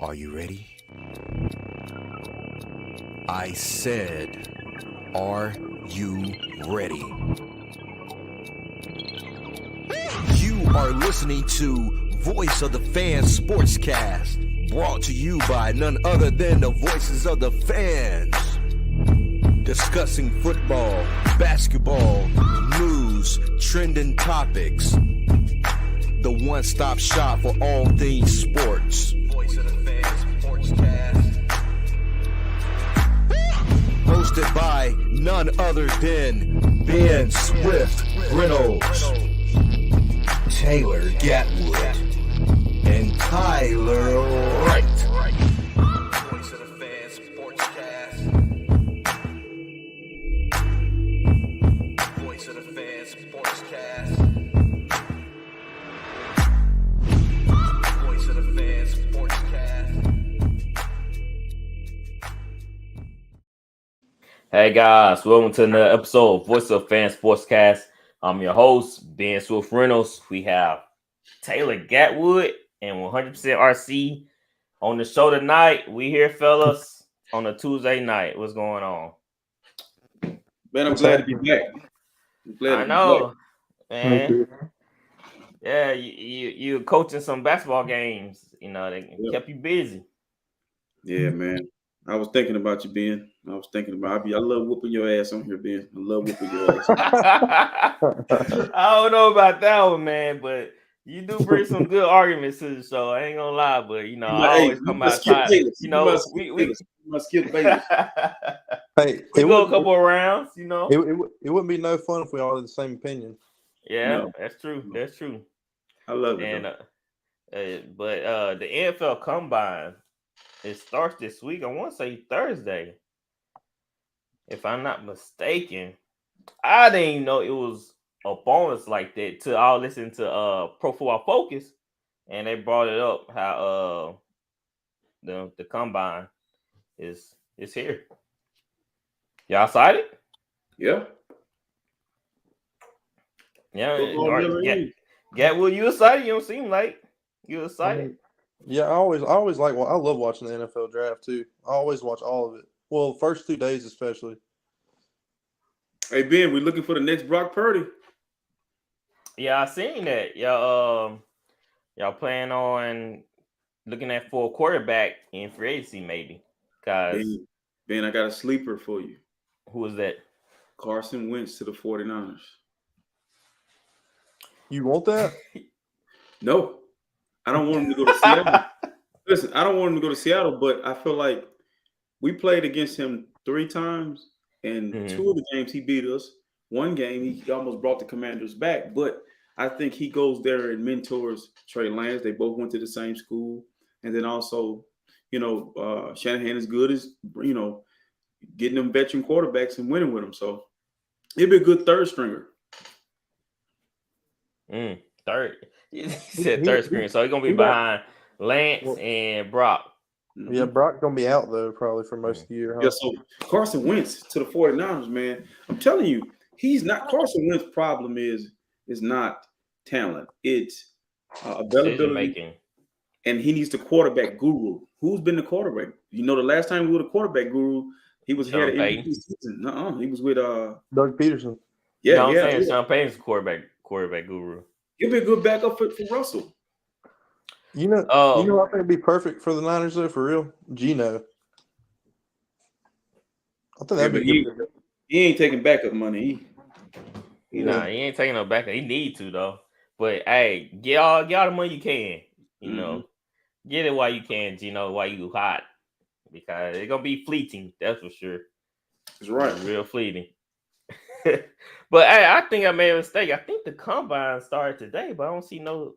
Are you ready? I said, are you ready? You are listening to Voice of the Fans Sportscast, brought to you by none other than the voices of the fans. Discussing football, basketball, news, trending topics. The one-stop shop for all things sports. Voice of the Fans Sportscast. Hosted by none other than Ben Swift Reynolds, Taylor Gatwood, and Tyler Wright. Voice of the Fans Sportscast. Voice of the Fans Sportscast. Voice of the Fans Sportscast. Hey guys, welcome to another episode of Voice of Fans Sportscast. I'm your host, Ben Swift Reynolds. We have Taylor Gatwood and 100% RC on the show tonight. We here, fellas, on a Tuesday night. What's going on? Man, I'm glad to be back. I know, man. Yeah, you coaching some basketball games. You know, they kept you busy. Yeah, man. I was thinking about you, Ben. I love whooping your ass on here, Ben. I love whooping your ass. I don't know about that one, man, but you do bring some good arguments to the show. I ain't gonna lie, but I always come outside. We must skip Bayless. Hey, we go a couple of rounds. It wouldn't be no fun if we all had the same opinion. Yeah, No. That's true. That's true. I love it. And but the NFL Combine, it starts this week. I want to say Thursday, if I'm not mistaken. I didn't even know it was a bonus like that till I listened to Pro Football Focus, and they brought it up how the Combine is here. Y'all excited? Yeah. Yeah. Gatwood, you excited? You don't seem like you excited. Yeah, I always like. Well, I love watching the NFL draft too. I always watch all of it. Well, first 2 days especially. Hey Ben, we're looking for the next Brock Purdy. Yeah, I seen that. Y'all plan on looking at for a quarterback in free agency, maybe. Cause Ben, I got a sleeper for you. Who is that? Carson Wentz to the 49ers. You want that? No, I don't want him to go to Seattle. Listen, I don't want him to go to Seattle, but I feel like we played against him 3 times, and 2 of the games he beat us. 1 game he almost brought the Commanders back, but I think he goes there and mentors Trey Lance. They both went to the same school, and then also, Shanahan is good as getting them veteran quarterbacks and winning with them. So it'd be a good third stringer. Third. You said third string, so he's gonna be behind Lance and Brock. Yeah, Brock's gonna be out though, probably for most of the year. Huh? Yeah, so Carson Wentz to the 49ers, man. I'm telling you, he's not. Carson Wentz's problem is not talent; it's availability making, and he needs the quarterback guru. Who's been the quarterback? The last time we were the quarterback guru, he was here at MVP season. He was with Doug Peterson. Yeah, I'm saying Sean Payton's quarterback guru. He'll be a good backup for Russell. I think it'd be perfect for the Niners though, for real. Geno. I think that'd be good. He ain't taking backup money. He ain't taking no backup. He need to though. But hey, get all the money you can. Get it while you can, Geno, while you hot, because it's gonna be fleeting. That's for sure. That's right. Real fleeting. But hey, I think I made a mistake. I think the Combine started today, but I don't see no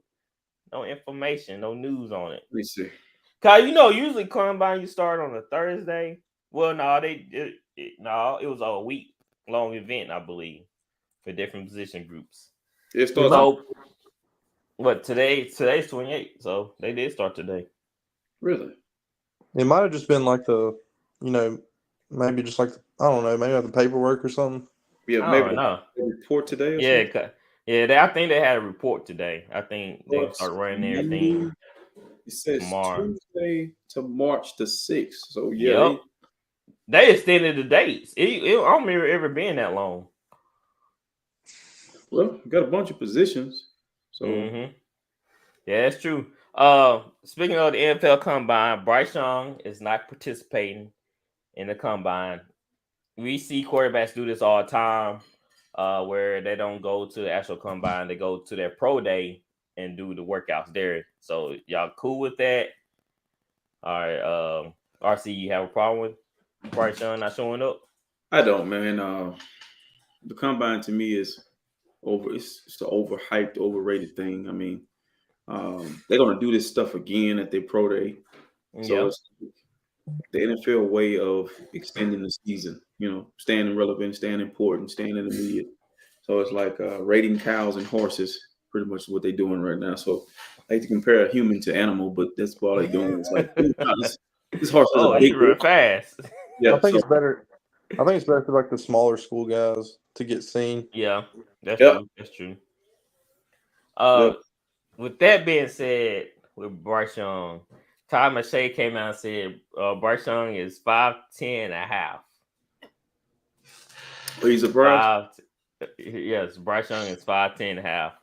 information, no news on it. Let me see. Cause usually Combine you start on a Thursday. Well, no, it was a week long event, I believe, for different position groups. It starts. What today's 28, so they did start today. Really? It might have just been like maybe just like maybe like the paperwork or something. Yeah, maybe a report today. I think they had a report today. I think they started running everything. It says Lamar. Tuesday to March the 6th. So yeah, Yep. They extended the dates. I don't remember it ever being that long. well, we got a bunch of positions. So Yeah, that's true. Speaking of the NFL Combine, Bryce Young is not participating in the Combine. We see quarterbacks do this all the time, where they don't go to the actual Combine; they go to their pro day and do the workouts there. So y'all cool with that? All right. RC, you have a problem with Bryce Young not showing up? I don't, man. The combine to me is over. It's the overhyped, overrated thing. I mean, they're gonna do this stuff again at their pro day. So Yeah. it's the NFL way of extending the season. You know, staying relevant, staying important, staying intermediate. So it's like rating cows and horses, pretty much what they're doing right now. So I hate to compare a human to animal, but that's all they're doing. It's like this horse is a he big run horse. fast. Yeah, I think it's better. I think it's better for like the smaller school guys to get seen. Yeah, that's Yep. true. That's true. Yep. With that being said, with Bryce Young, Todd McShay came out and said Bryce Young is 5'10" and a half. Are you surprised? Yes, Bryce Young is 5'10" and a half.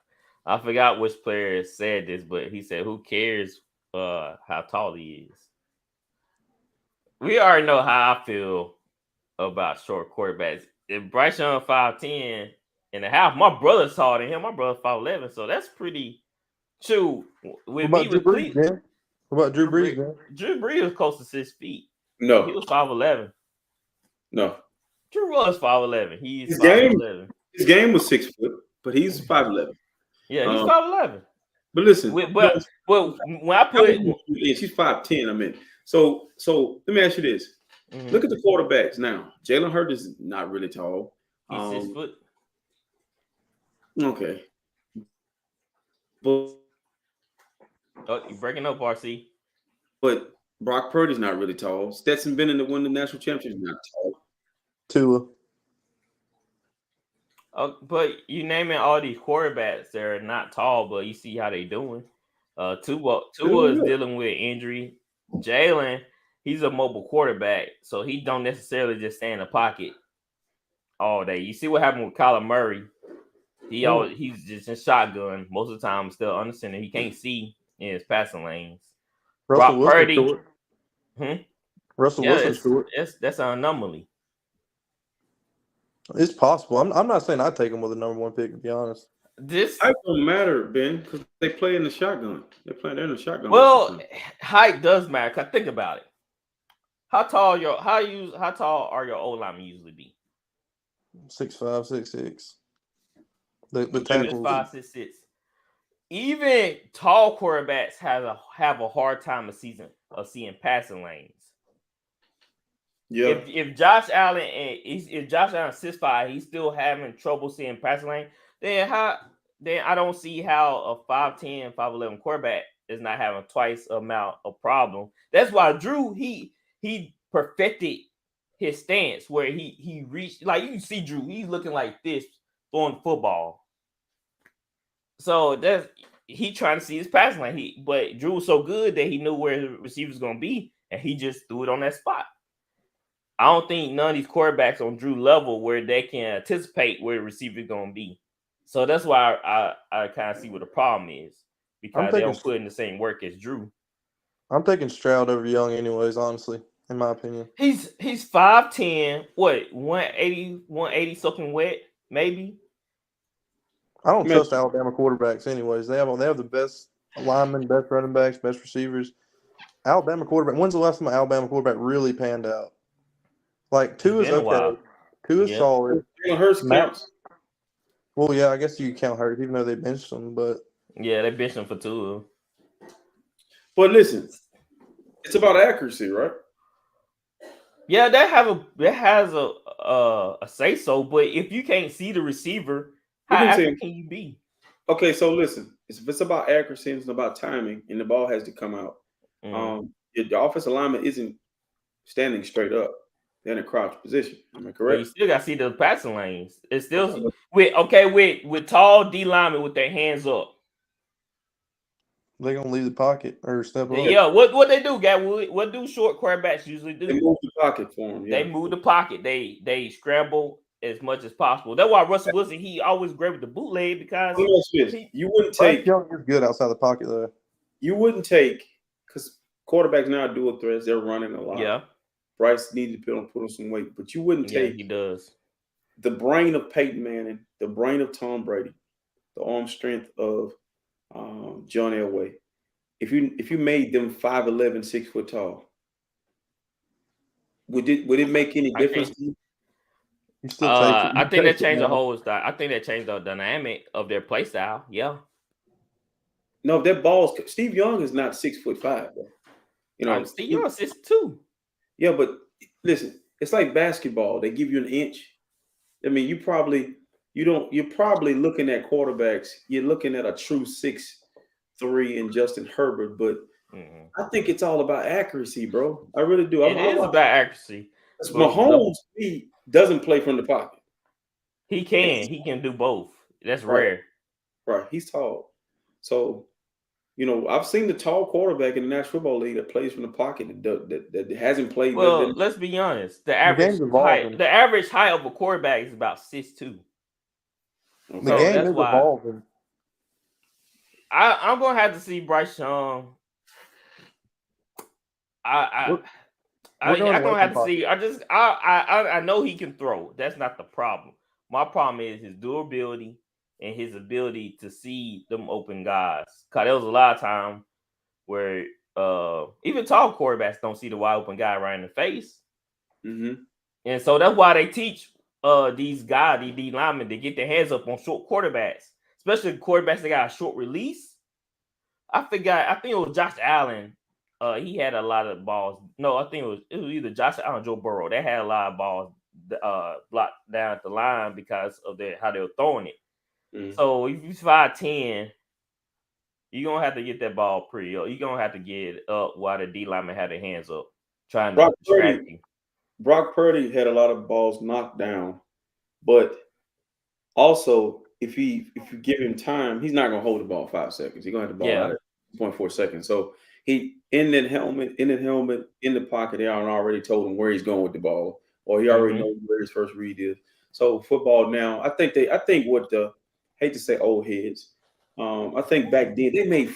I forgot which player said this, but he said, "Who cares how tall he is?" We already know how I feel about short quarterbacks. If Bryce Young 5'10" and a half, my brother's taller than him. My brother's 5'11", so that's pretty true. What about Drew Brees, man? What about Drew Brees, man? Drew Brees was close to 6 feet. No. He was 5'11". No. Drew was 5'11". He's 5'11". His game was 6 foot, but he's 5'11". Yeah, he's 5'11". But listen, but when I put she's 5'10", I mean. So let me ask you this. Look at the quarterbacks now. Jalen Hurts is not really tall. He's 6 foot. Okay. But you're breaking up, RC. But Brock Purdy's not really tall. Stetson Bennett to win the national championship is not tall. Tua. But you naming all these quarterbacks that are not tall, but you see how they doing. Tua is dealing with injury. Jalen, he's a mobile quarterback, so he don't necessarily just stay in the pocket all day. You see what happened with Kyler Murray. He's just in shotgun most of the time, still under center. He can't see in his passing lanes. Russell Wilson Purdy, short. Russell Wilson short. That's an anomaly. It's possible. I'm not saying I'd take him with the number 1 pick, to be honest. This height don't matter, Ben, because they play in the shotgun. They're in the shotgun. Well, height does matter. Cause think about it. How tall are your O linemen usually be? 6'5", 6'6". The tackles 5', 6'6". Even tall quarterbacks have a hard time of seeing passing lanes. Yeah. If Josh Allen is 6'5", he's still having trouble seeing passing lane. Then I don't see how a 5'10", 5'11" quarterback is not having twice amount of problem. That's why Drew he perfected his stance where he reached, like you can see Drew, he's looking like this throwing football. So he trying to see his passing lane. But Drew was so good that he knew where the receiver's gonna be, and he just threw it on that spot. I don't think none of these quarterbacks on Drew level where they can anticipate where the receiver's gonna be. So that's why I kind of see what the problem is, because they don't put in the same work as Drew. I'm taking Stroud over Young anyways, honestly, in my opinion. He's 5'10", what, 180 soaking wet, maybe? I don't trust Alabama quarterbacks anyways. They have the best linemen, best running backs, best receivers. Alabama quarterback. When's the last time an Alabama quarterback really panned out? Like Tua's okay. Tua's solid. Hurts counts. Well, yeah, I guess you count Hurts, even though they benched him, but yeah, they benched him for Tua. But listen, it's about accuracy, right? Yeah, that has a say so, but if you can't see the receiver, how accurate can you be? Okay, so listen, it's about accuracy, it's about timing, and the ball has to come out. The offensive lineman isn't standing straight up; they're in a crouch position. Am I correct? But you still got to see the passing lanes. It's still with tall D linemen with their hands up. They're gonna leave the pocket or step up. Yeah, what they do, Gatwood? What do short quarterbacks usually do? They move the pocket for him. Yeah. They move the pocket. They scramble as much as possible. That's why Russell Wilson, he always grabbed the bootleg because you wouldn't Bryce take. Young is good outside the pocket though. You wouldn't take because quarterbacks now are dual threats. They're running a lot. Yeah. Bryce needed to put on some weight, but you wouldn't take. He does. The brain of Peyton Manning, the brain of Tom Brady, the arm strength of John Elway. If you made them 5'11", 6 foot tall, would it make any difference to you? I think that changed the whole style. I think that changed the dynamic of their play style. Yeah. No, that ball's Steve Young is not 6'5", bro. You know, Steve Young is 6'2". Yeah, but listen, it's like basketball. They give you an inch. I mean, you're probably looking at quarterbacks. You're looking at a true 6'3" in Justin Herbert, but I think it's all about accuracy, bro. I really do. It is about accuracy. Mahomes, he doesn't play from the pocket. He can do both. That's rare. Right. He's tall. So, you know, I've seen the tall quarterback in the National Football League that plays from the pocket that hasn't played. Well, let's be honest. The average height of a quarterback is about 6'2". The game is evolving. I'm gonna have to see Bryce Young. I'm gonna have to see. I know he can throw. That's not the problem. My problem is his durability and his ability to see them open guys. Cause there was a lot of time where even tall quarterbacks don't see the wide open guy right in the face. Mm-hmm. And so that's why they teach these guys, these linemen, to get their hands up on short quarterbacks, especially quarterbacks that got a short release. I think it was Josh Allen. He had a lot of balls. No, I think it was either Josh Allen or Joe Burrow. They had a lot of balls blocked down at the line because of how they were throwing it. Mm-hmm. So if you're 5'10", you're gonna have to get that ball pretty up. You're gonna have to get it up while the D lineman had their hands up, trying to distract you. Brock Purdy had a lot of balls knocked down, but also if you give him time, he's not gonna hold the ball 5 seconds. He's gonna have the ball out at 0.4 seconds. So he in the helmet, in the pocket, they already told him where he's going with the ball, or he already knows where his first read is. So football now, I think what hate to say old heads. I think back then they made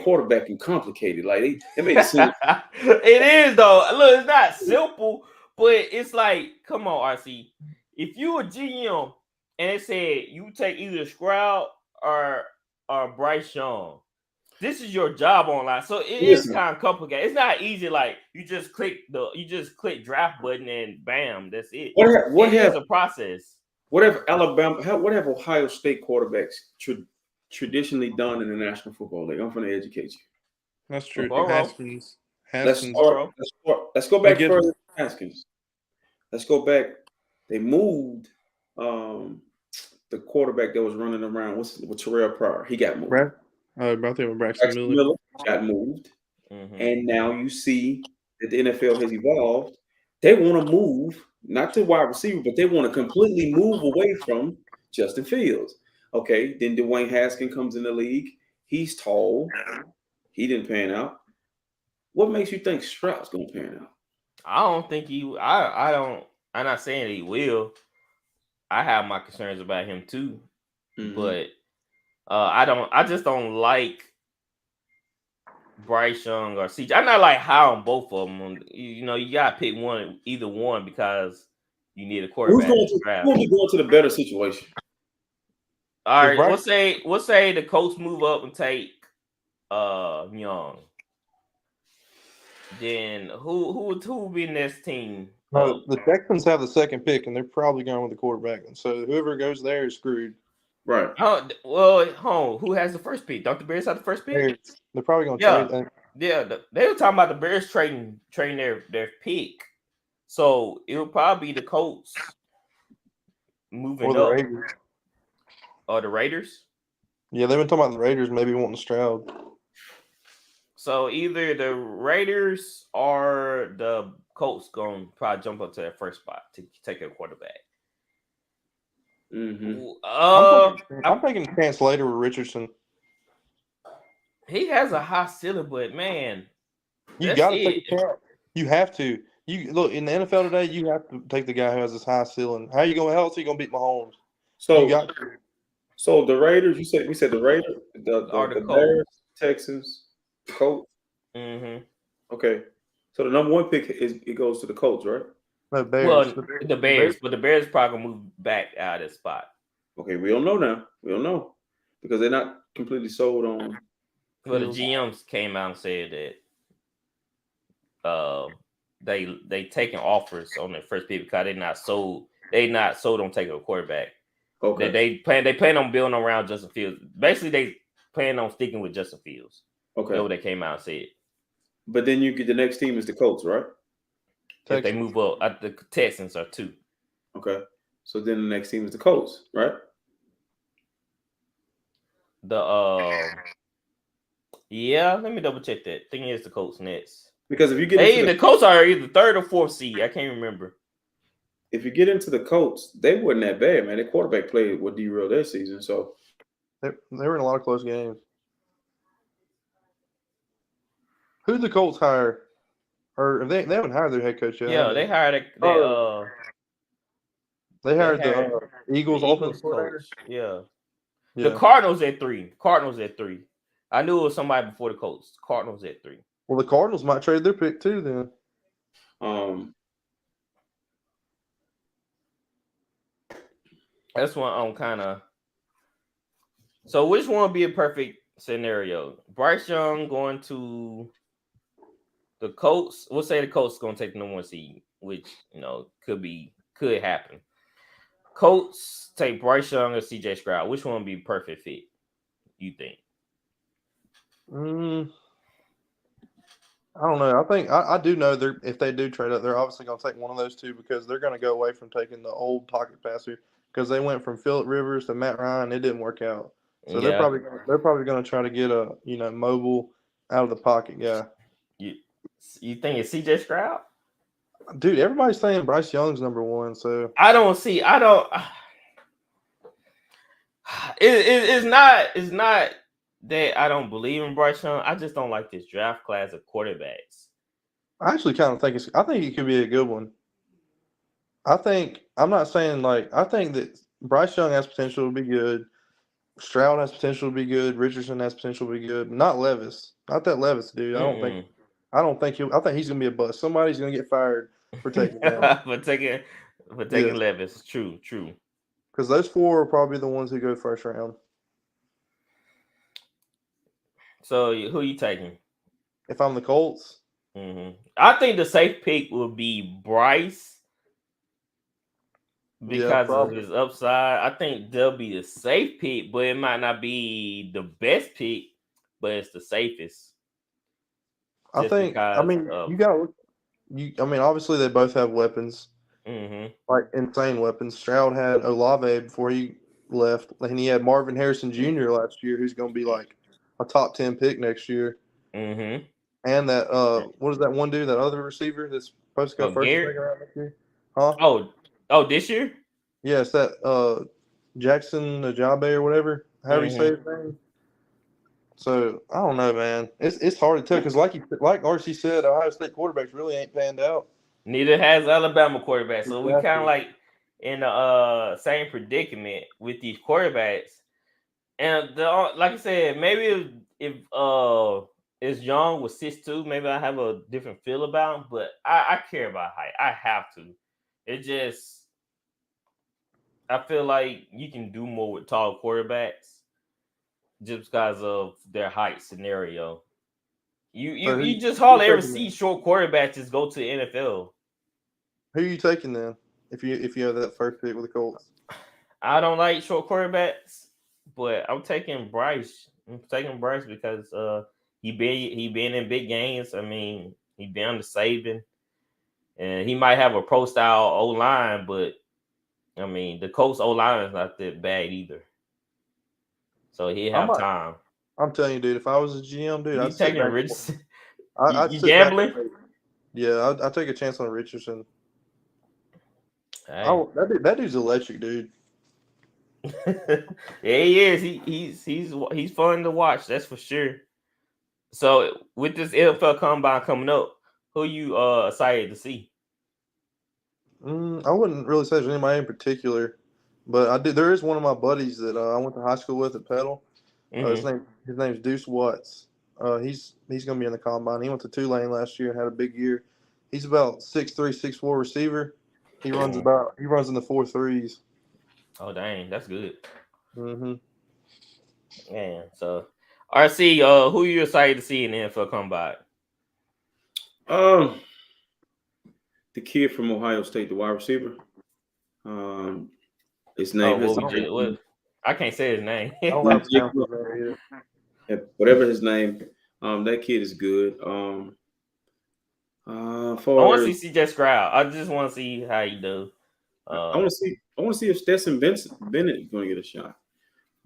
quarterbacking complicated. Like they made it seem it is though. Look, it's not simple, but it's like, come on, RC. If you a GM and it said you take either Stroud or Bryce Young, this is your job online. So it is kind of complicated. It's not easy. Like you just click draft button and bam, that's it. It is a process. What have Ohio State quarterbacks traditionally done in the National Football League? I'm going to educate you. That's true. Haskins. Let's go back further. Haskins. Let's go back. They moved the quarterback that was running around with Terrell Pryor. He got moved. Braxton Miller got moved. Mm-hmm. And now you see that the NFL has evolved. They want to move, not to wide receiver, but they want to completely move away from Justin Fields. Okay, then Dwayne Haskins comes in the league. He's tall. He didn't pan out. What makes you think Stroud's going to pan out? I don't think I'm not saying he will. I have my concerns about him too. Mm-hmm. But I just don't like Bryce Young or CJ. I'm not like high on both of them. You know, you gotta pick either one because you need a quarterback. Who's going to the better situation? All right, we'll say the Colts move up and take Young. Then who will be next team? No, the Texans have the second pick, and they're probably going with the quarterback. And so whoever goes there is screwed. Right. Who has the first pick? Don't the Bears have the first pick? They're probably going to trade that. Yeah, they were talking about the Bears trading their pick. So it will probably be the Colts moving up. Raiders. Or the Raiders? Yeah, they've been talking about the Raiders maybe wanting Stroud. So either the Raiders or the Colts going to probably jump up to that first spot to take a quarterback. Mm-hmm. I'm taking a chance later with Richardson. He has a high ceiling, but man, You got to take a chance. You have to. You look in the NFL today. You have to take the guy who has this high ceiling. How else are you gonna beat Mahomes? So you got. So the Raiders. We said the Raiders, the Bears, Texans, the Colts. Mm-hmm. Okay. So the number one pick it goes to the Colts, right? No, Bears. Well, the Bears, but the Bears probably gonna move back out of the spot. Okay, we don't know now. We don't know because they're not completely sold on. Well, the GMs came out and said that they taking offers on their first pick because they not sold on taking a quarterback. Okay. That they plan on building around Justin Fields. Basically, they plan on sticking with Justin Fields. Okay. That's what they came out and said. But then you get the next team is the Colts, right? If they move up, the Texans are 2. Okay. So then the next team is the Colts, right? Yeah, let me double check that. Thing is the Colts next. Because if you get the Colts are either 3rd or 4th seed. I can't remember. If you get into the Colts, they wasn't that bad, man. Their quarterback played what derailed their season, so they were in a lot of close games. Who did the Colts hire? Or they haven't hired their head coach yet. Yeah, they hired they hired the Eagles offensive coach. Yeah. The Cardinals at 3. I knew it was somebody before the Colts. Cardinals at 3. Well, the Cardinals might trade their pick too then. That's one I'm kind of. So which one would be a perfect scenario? Bryce Young going to the Colts. We'll say the Colts going to take the number 1 seed, which could happen. Colts take Bryce Young or CJ Stroud. Which one would be perfect fit? You think? I don't know. I think I do know if they do trade up, they're obviously going to take one of those two because they're going to go away from taking the old pocket passer because they went from Phillip Rivers to Matt Ryan. It didn't work out, so they're probably going to try to get a mobile out of the pocket guy. You think it's CJ Stroud? Dude, everybody's saying Bryce Young's number 1. So It's not that I don't believe in Bryce Young. I just don't like this draft class of quarterbacks. I actually kind of think I think it could be a good one. I think that Bryce Young has potential to be good. Stroud has potential to be good. Richardson has potential to be good. Not Levis. Not that Levis, dude. I think he's gonna be a bust. Somebody's gonna get fired for taking him. for taking Levis. True. Because those 4 are probably the ones who go first round. So who are you taking? If I'm the Colts, I think the safe pick will be Bryce because of his upside. I think they'll be the safe pick, but it might not be the best pick, but it's the safest. I think. You got to look. Obviously they both have weapons, like insane weapons. Stroud had Olave before he left, and he had Marvin Harrison Jr. last year, who's going to be like a top 10 pick next year. And that what is that one dude? That other receiver that's supposed to go first and second round next year? Huh? Oh, this year? Yeah, it's that Jackson Ajabe or whatever. However you say his name. So I don't know, man. It's hard to tell because, like RC said, Ohio State quarterbacks really ain't panned out. Neither has Alabama quarterbacks. So we kind of like in the same predicament with these quarterbacks. And like I said, maybe if it's Young with 6'2", maybe I have a different feel about him. But I care about height. I have to. I feel like you can do more with tall quarterbacks just because of their height scenario. You just hardly ever see short quarterbacks just go to the NFL. Who are you taking then? If you have that first pick with the Colts, I don't like short quarterbacks, but I'm taking Bryce. I'm taking Bryce because he been in big games. I mean, he been under Saban, and he might have a pro style O line, but I mean the Colts O line is not that bad either. So he have time. I'm telling you, dude. If I was a GM, dude, I'd taking Richardson. You gambling? Yeah, I'd take a chance on Richardson. Hey. That dude's electric, dude. Yeah, he is. He's fun to watch. That's for sure. So with this NFL Combine coming up, who you excited to see? I wouldn't really say there's anybody in particular, but I did. There is one of my buddies that I went to high school with at Petal. His name's Deuce Watts. He's going to be in the combine. He went to Tulane last year and had a big year. He's about 6'3", 6'4" receiver. He runs in the 4.3s. Oh dang, that's good. Mm-hmm. Man, so RC, who you excited to see in the NFL Combine? The kid from Ohio State, the wide receiver. His name is I can't say his name. I don't know how to pronounce his name. Whatever his name. That kid is good. I want to see CJ Stroud. I just want to see how he does. I want to see if Stetson Bennett is going to get a shot.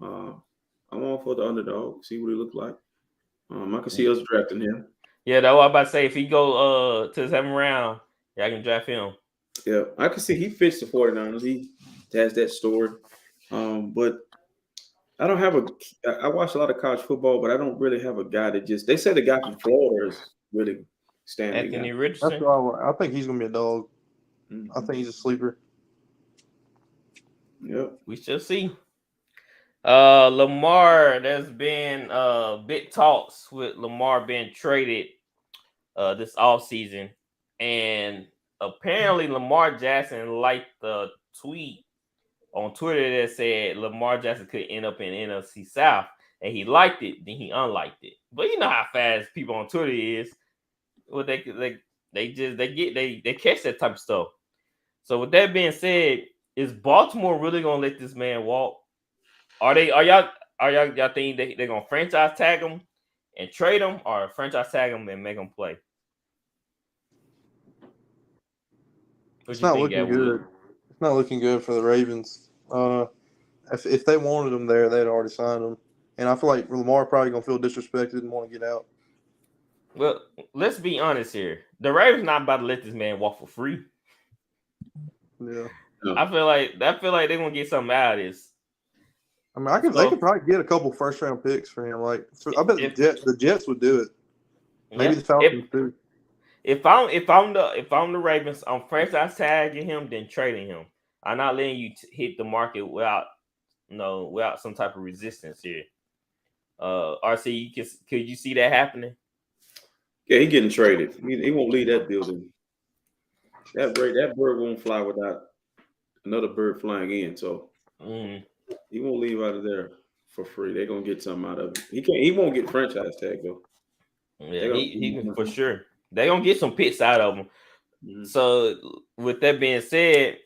I'm all for the underdog. See what he looks like. I can see us drafting him. Yeah, that's what I'm about to say. If he go to the 7th round, yeah, I can draft him. Yeah, I can see he fits the 49ers. He has that story. But I don't have I watch a lot of college football, but I don't really have a guy that just – they say the guy from Florida is really standing. Anthony Richardson? That's what I think he's going to be a dog. Mm-hmm. I think he's a sleeper. Yep. We shall see. Lamar, there's been big talks with Lamar being traded this offseason. And apparently Lamar Jackson liked the tweet on Twitter that said Lamar Jackson could end up in NFC South. And he liked it, then he unliked it. But you know how fast people on Twitter is. Well, they catch that type of stuff. So with that being said, is Baltimore really gonna let this man walk? Are y'all think they're gonna franchise tag him and trade him, or franchise tag him and make him play? It's not looking good. It's not looking good for the Ravens. If they wanted him there, they'd already signed him. And I feel like Lamar probably gonna feel disrespected and want to get out. Well, let's be honest here. The Ravens not about to let this man walk for free. Yeah. I feel like they're gonna get something out of this. I mean, they could probably get a couple first round picks for him. Like, I bet the Jets would do it. Maybe the Falcons too. If I'm the Ravens, I'm franchise tagging him, then trading him. I'm not letting you hit the market without some type of resistance here. RC, could you see that happening? Yeah, he's getting traded. He won't leave that building. That bird won't fly without another bird flying in. So he won't leave out of there for free. They're gonna get something out of it. He won't get franchise tag though. Yeah, he can for sure. They're gonna get some picks out of him. Mm-hmm. So with that being said,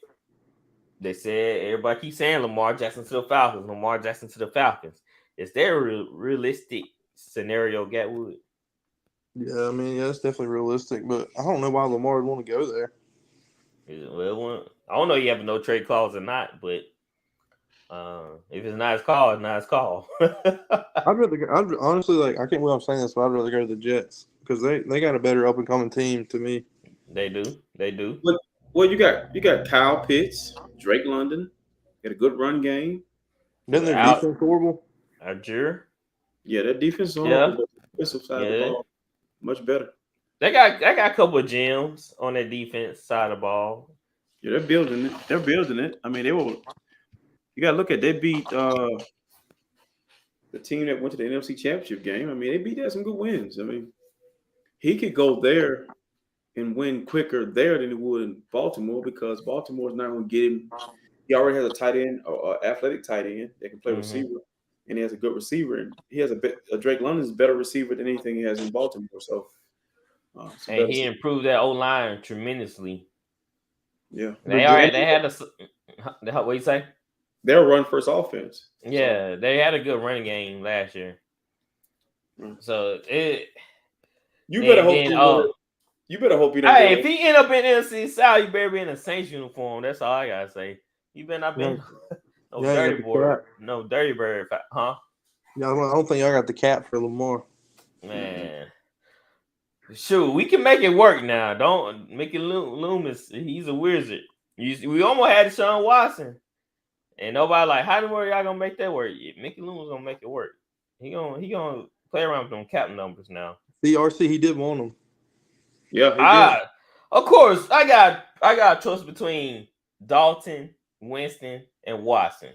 they said everybody keeps saying Lamar Jackson to the Falcons. Lamar Jackson to the Falcons. Is there a realistic scenario, Gatwood? Yeah, I mean, it's definitely realistic, but I don't know why Lamar would want to go there. Well, I don't know if you have a no trade clause or not, but if it's not his call, it's not his call. I'd honestly, like, I can't believe I'm saying this, but I'd rather go to the Jets because they got a better up and coming team to me. They do. Well, you got Kyle Pitts, Drake London, got a good run game. Then their defense horrible. Algier. Yeah, that defense is horrible. Defensive side of the ball, much better. They got a couple of gems on their defense side of the ball. Yeah, they're building it. I mean, you gotta look at they beat the team that went to the NFC Championship game. I mean, they beat some good wins. I mean, he could go there and win quicker there than he would in Baltimore because Baltimore's not going to get him. He already has a tight end, or athletic tight end that can play receiver, and he has a good receiver. And he has a Drake London's a better receiver than anything he has in Baltimore. So, and he improved that O-line tremendously. Yeah, they had what you say? They're a run first offense. Yeah, they had a good running game last year. So you better hope he don't. Hey, if he end up in NFC South, you better be in a Saints uniform. That's all I gotta say. You better not be no dirty bird, huh? Yeah, I don't think y'all got the cap for Lamar. Man, shoot, we can make it work now. Don't make it Loomis. He's a wizard. We almost had Deshaun Watson, and nobody like, how the world y'all gonna make that work? Mickey Loomis gonna make it work. He gonna play around with them cap numbers now. CRC, he did want them. Yeah, he did. Of course, I got a choice between Dalton, Winston, and Watson.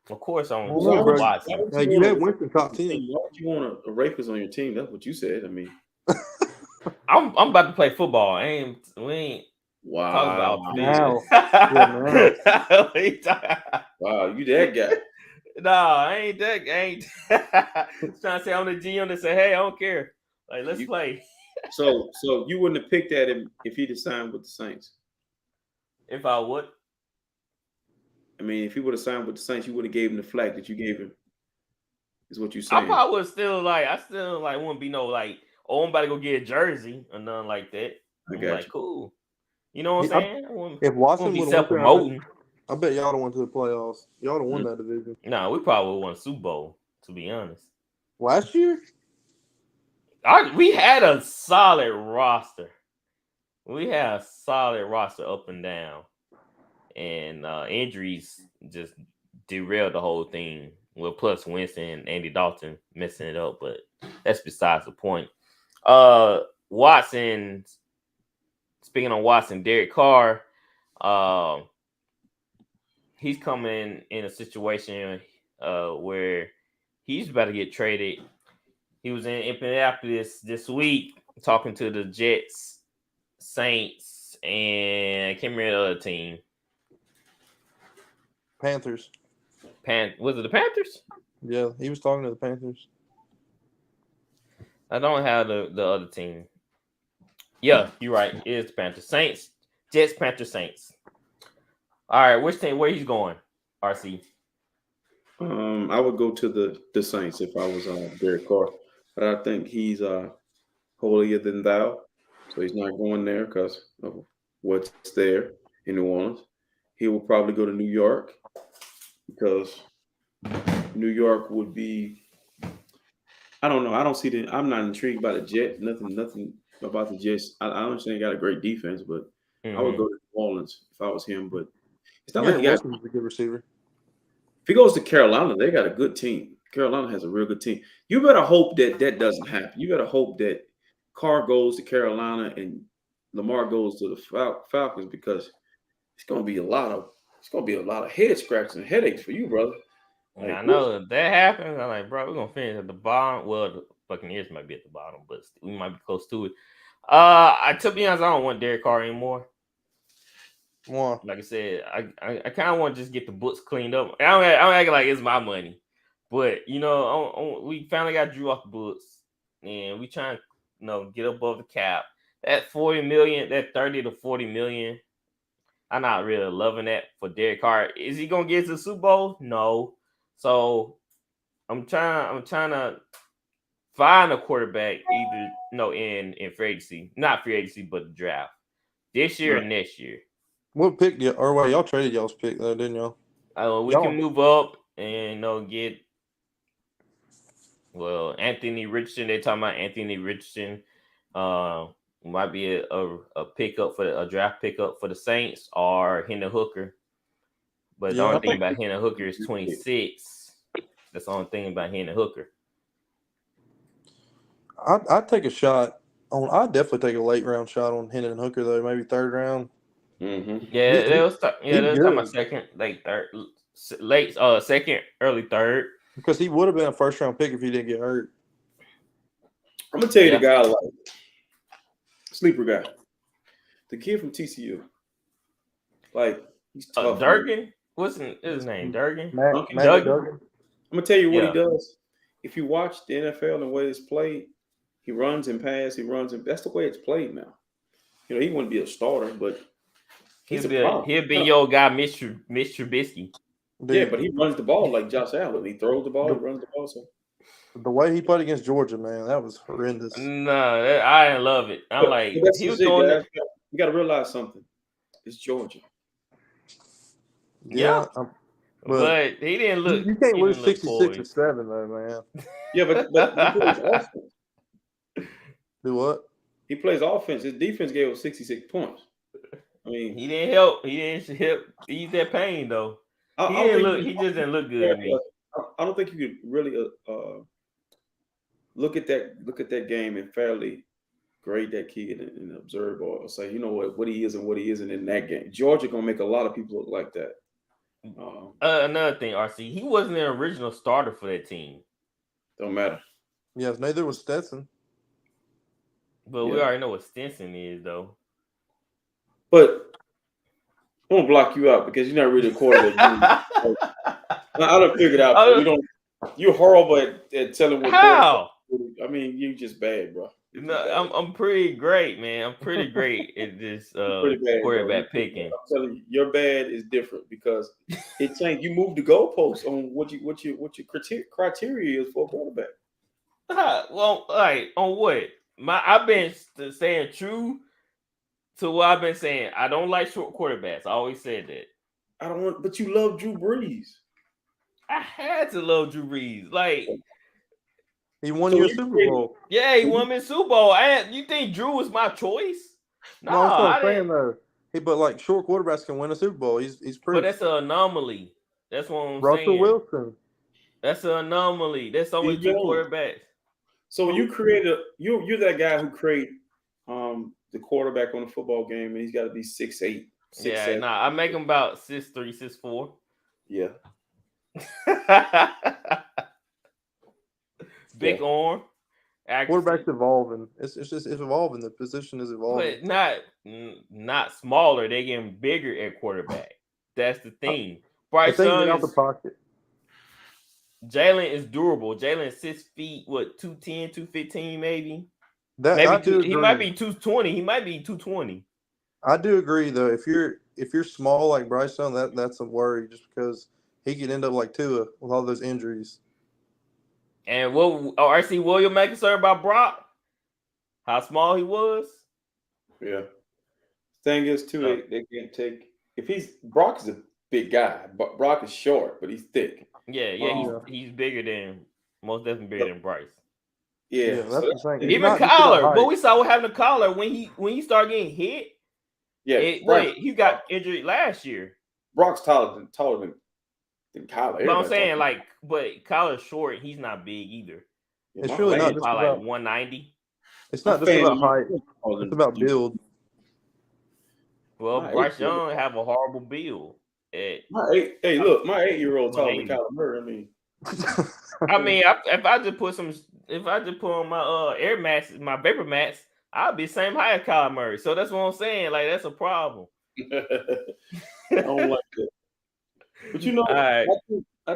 Of course, I'm Watson. Hey, you had Winston top 10. Why would you want a rapist on your team? That's what you said. I mean, I'm about to play football. We ain't wow. Wow, Wow, you that guy. No, I ain't that. I ain't trying to say I'm the GM to say, hey, I don't care. Like, let's play. So you wouldn't have picked at him if he'd have signed with the Saints? If I would? I mean, if he would have signed with the Saints, you would have gave him the flag that you gave him. Is what you're saying? I probably would still wouldn't be no like, oh, I'm about to go get a jersey or nothing like that. I'm like, cool. You know what I'm saying? If Watson would be promoting, I bet y'all would have went to the playoffs. Y'all would have won that division. No, we probably would have won Super Bowl, to be honest. Last year? We had a solid roster. We had a solid roster up and down. And injuries just derailed the whole thing. Well, plus Winston and Andy Dalton messing it up, but that's besides the point. Watson, speaking of Watson, Derek Carr, he's coming in a situation where he's about to get traded. He was in Indianapolis this week talking to the Jets, Saints, and I can't remember the other team. Panthers. Was it the Panthers? Yeah, he was talking to the Panthers. I don't have the other team. Yeah, you're right. It is the Panthers. Saints, Jets, Panthers, Saints. All right, which team? Where he's going? RC. I would go to the Saints if I was Derek Carr, but I think he's holier than thou, so he's not going there because of what's there in New Orleans. He will probably go to New York because New York would be. I don't know. I don't see I'm not intrigued by the Jets. Nothing about the Jets. I understand they got a great defense, but I would go to New Orleans if I was him. But it's not like he got a good receiver. If he goes to Carolina, they got a good team. Carolina has a real good team. You better hope that doesn't happen. You better hope that Carr goes to Carolina and Lamar goes to the Falcons because it's going to be a lot of head scratching and headaches for you, brother. Like, I know if that happens, I'm like, bro, we're gonna finish at the bottom. Well, the Buccaneers might be at the bottom, but we might be close to it. To be honest, I don't want Derek Carr anymore. Why? Like I said, I kind of want to just get the books cleaned up. I'm acting like it's my money, but we finally got Drew off the books, and we trying to get above the cap. That $40 million, that $30 to $40 million. I'm not really loving that for Derek Carr. Is he gonna get to the Super Bowl? No. So I'm trying to find a quarterback either in free agency, not free agency, but the draft this year or next year. What pick? Y'all traded y'all's pick though, didn't y'all? We can move up and get Anthony Richardson. They're talking about Anthony Richardson. Might be a pickup for a draft pickup for the Saints or Hendon Hooker. But the only thing about Hendon Hooker is 26. That's the only thing about Hendon Hooker. I'd take a shot on. I'd definitely take a late round shot on Hendon Hooker though, maybe third round. Mm-hmm. Yeah, they was talking about second, late third, late second, early third. Because he would have been a first round pick if he didn't get hurt. I'm gonna tell you the guy I like. Sleeper guy. The kid from TCU. Like, he's tough. Durgan? What's his name? Durgan? Durgan. I'm going to tell you what he does. If you watch the NFL and the way it's played, he runs and passes. That's the way it's played now. He wouldn't be a starter, but he'll be your guy, Mr. Trubisky. Yeah, but he runs the ball like Josh Allen. He throws the ball, he runs the ball. So the way he played against Georgia, man, that was horrendous. No, I didn't love it. I'm like, he was doing that. You got to realize something. It's Georgia. Yeah. But he didn't look. You can't lose 66-7, though, man. Yeah, but he plays offense. Do what? He plays offense. His defense gave him 66 points. I mean, he didn't help. He didn't help ease that pain, though. He just didn't look good to me. I don't think you could really look at that game and fairly grade that kid and observe or say, you know what he is and what he isn't in that game. Georgia gonna make a lot of people look like that. Another thing, RC, he wasn't an original starter for that team. Don't matter. Yes, neither was Stetson. But we already know what Stetson is, though. But I'm gonna block you out because you're not really a quarterback. I done figured out. You don't. You're horrible at telling what. How? I mean, you just bad, bro. No, I'm pretty great, man. I'm pretty great at this quarterback picking. I'm telling you, your bad is different because it changed. You moved the goalposts on what your criteria is for a quarterback. Well, like on what? I've been saying true to what I've been saying. I don't like short quarterbacks. I always said that. I don't want, but you love Drew Brees. I had to love Drew Brees. Like he won you a Super Bowl. Yeah, he won me a Super Bowl. You think Drew was my choice? No, that's what I'm saying though. But like short quarterbacks can win a Super Bowl. He's pretty. But that's an anomaly. That's what I'm saying. Russell Wilson. That's an anomaly. There's only two quarterbacks. So when you you're that guy who create the quarterback on a football game, and he's got to be 6'8". 6'7". I make him about 6'3", 6'4". Yeah. Big arm. Quarterback's evolving. It's evolving. The position is evolving. But not smaller. They getting bigger at quarterback. That's the thing. Bryce out the pocket. Jalen is durable. Jalen is 6 feet, 210, 215 maybe. He might be 220. He might be 220. I do agree though. If you're small like Bryce Young, that's a worry just because he could end up like Tua with all those injuries. And RC William make concern about Brock? How small he was? Yeah. Thing is too, they can't take Brock is a big guy. Brock is short, but he's thick. Yeah, he's bigger than most definitely bigger than Bryce. Yeah, that's the thing. Even Collar, but we saw what happened to Collar when he started getting hit. Yeah, he got injured last year. Brock's taller than Collar. But I'm saying but Collar's short. He's not big either. It's really not just about 190. It's not just about height. It's about build. Well, Bryce Young have a horrible build. My 8-year-old taller than Kyler Murray. I mean, if I just put on my Air Max, my Vapor Max, I'll be the same height as Kyler Murray. So that's what I'm saying. Like that's a problem. I don't like that. But you know, I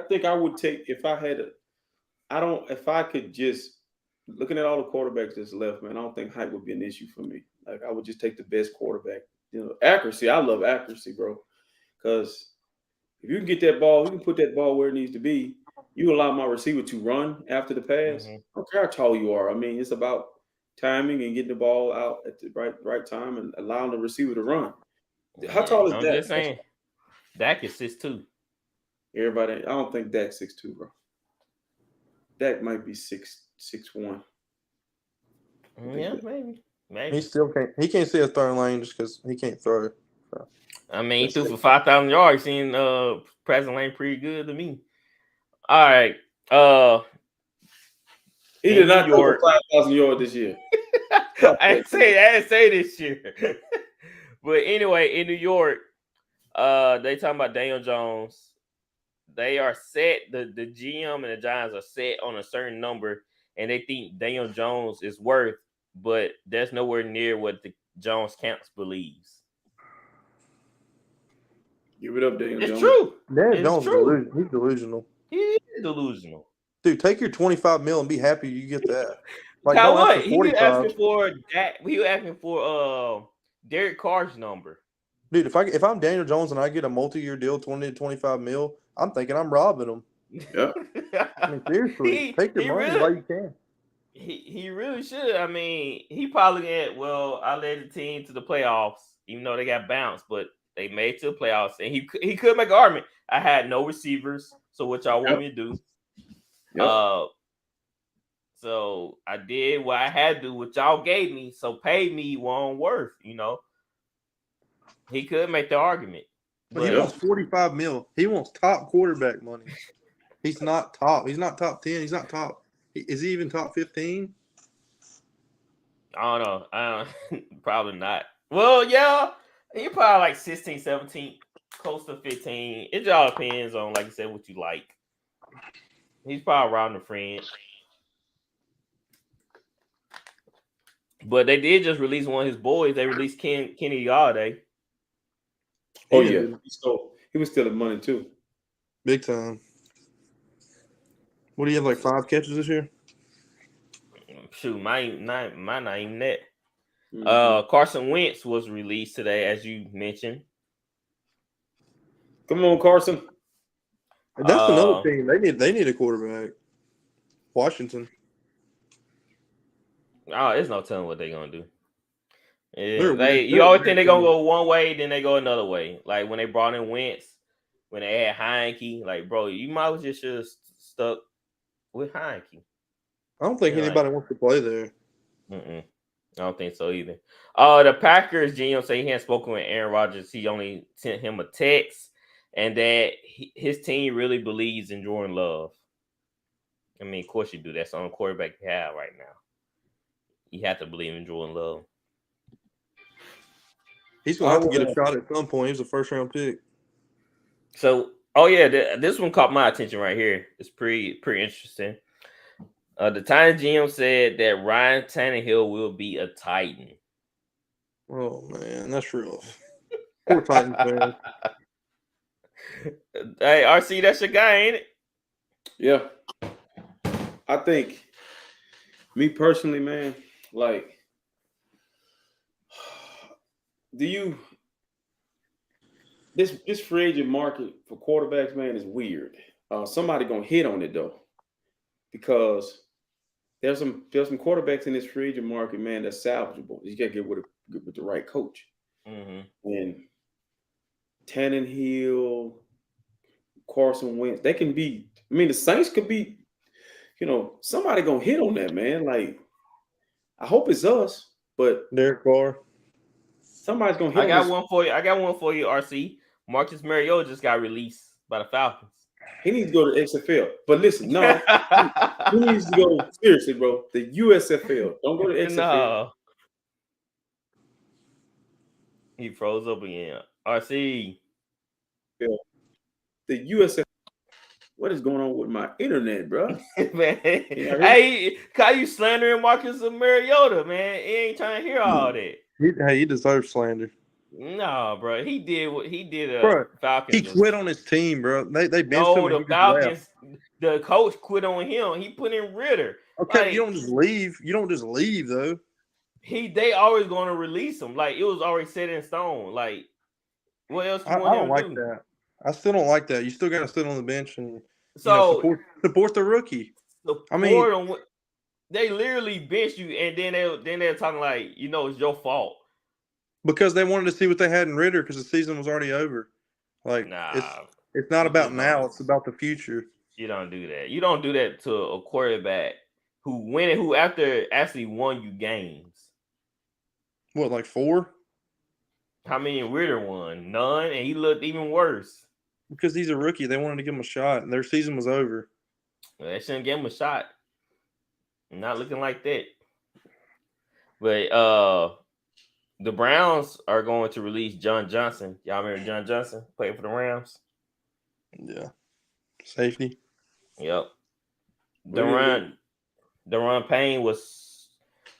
think I would take if I could just looking at all the quarterbacks that's left, man. I don't think height would be an issue for me. Like I would just take the best quarterback. You know, accuracy. I love accuracy, bro. Because if you can get that ball, you can put that ball where it needs to be. You allow my receiver to run after the pass. I don't care how tall you are. I mean, it's about timing and getting the ball out at the right time and allowing the receiver to run. How tall is Dak? I'm just saying, Dak is 6'2". Everybody, I don't think Dak's 6'2", bro. Dak might be 6'1". Yeah, maybe. He still can't. He can't see a third lane just because he can't throw. So. I mean, he threw for 5,000 yards. Seen President Lane pretty good to me. All right. He did not throw for 5,000 yards this year. I didn't say this year. But anyway, in New York, they talking about Daniel Jones. They are set. The GM and the Giants are set on a certain number, and they think Daniel Jones is worth, but that's nowhere near what the Jones camps believes. Give it up, Daniel Jones. It's true. Daniel Jones, he's delusional. He is delusional. Dude, take your $25 million and be happy you get that. Like, now what? He was asking for that. He was asking for Derek Carr's number. Dude, if I'm Daniel Jones and I get a multi-year deal, 20 to 25 mil, I'm thinking I'm robbing him. Yeah. I mean, seriously, take your money while you can. He really should. I mean, he probably I led the team to the playoffs, even though they got bounced, but they made it to the playoffs, and he could make an argument. I had no receivers, so what y'all want me to do? Yep. So I did what I had to do, what y'all gave me, so pay me what I'm worth, you know. He could make the argument. But he wants 45 mil. He wants top quarterback money. He's not top. He's not top 10. He's not top Is he even top 15? I don't know. Probably not. Well, yeah, he probably like 16, 17, close to 15. It all depends on, like you said, what you like. He's probably around the fringe. But they did just release one of his boys. They released Kenny Galladay. Oh yeah, he was stealing money too, big time. What do you have, like 5 catches this year? Shoot, mine not even that. Mm-hmm. Carson Wentz was released today, as you mentioned. Come on, Carson. That's another team. They need a quarterback. Washington. Oh, there's no telling what they're gonna do. Yeah, you always think they're gonna go one way, then they go another way. Like when they brought in Wentz, when they had Heineke, like bro, you might as well just should have stuck with Heineke. I don't think anybody wants to play there. I don't think so either. The Packers GM say he hadn't spoken with Aaron Rodgers. He only sent him a text, and that his team really believes in Jordan Love. I mean, of course you do. That's the only quarterback you have right now. You have to believe in Jordan Love. He's going to have to get a shot at some point. He's a first-round pick. So, this one caught my attention right here. It's pretty interesting. The Titans GM said that Ryan Tannehill will be a Titan. Oh, man, that's rough. Poor Titans fan. Hey, RC, that's your guy, ain't it? Yeah. I think, me personally, man, like, this free agent market for quarterbacks, man, is weird. Somebody gonna hit on it though, because there's some quarterbacks in this free agent market, man, that's salvageable. You gotta get with the right coach. Mm-hmm. And Tannehill, Carson Wentz, they can be. I mean, the Saints could be. Somebody gonna hit on that, man. Like, I hope it's us, but Derek Carr. Somebody's gonna hit. I got one for you, RC. Marcus Mariota just got released by the Falcons. He needs to go to XFL. But listen, no, he needs to go seriously, bro. The USFL. Don't go to XFL. No. He froze up again. RC. Yeah. The USFL. What is going on with my internet, bro? Man, hey, how you slandering Marcus Mariota, man? He ain't trying to hear all that. He deserves slander. No, bro. He did what he did. Falcons. He quit on his team, bro. They benched him. The Falcons. The coach quit on him. He put in Ritter. Okay, you don't just leave. You don't just leave though. They always going to release him. Like, it was already set in stone. Like, what else you want him to do? I don't like that. I still don't like that. You still got to sit on the bench and support the rookie. They literally benched you, and then they're talking like, it's your fault. Because they wanted to see what they had in Ritter because the season was already over. Like, it's not about now. It's about the future. You don't do that. You don't do that to a quarterback who after actually won you games. What, like 4? How many Ritter won? None, and he looked even worse. Because he's a rookie. They wanted to give him a shot, and their season was over. Well, they shouldn't give him a shot. Not looking like that. But the Browns are going to release John Johnson. Y'all remember John Johnson? Played for the Rams. Yeah. Safety. Yep. Deron Payne was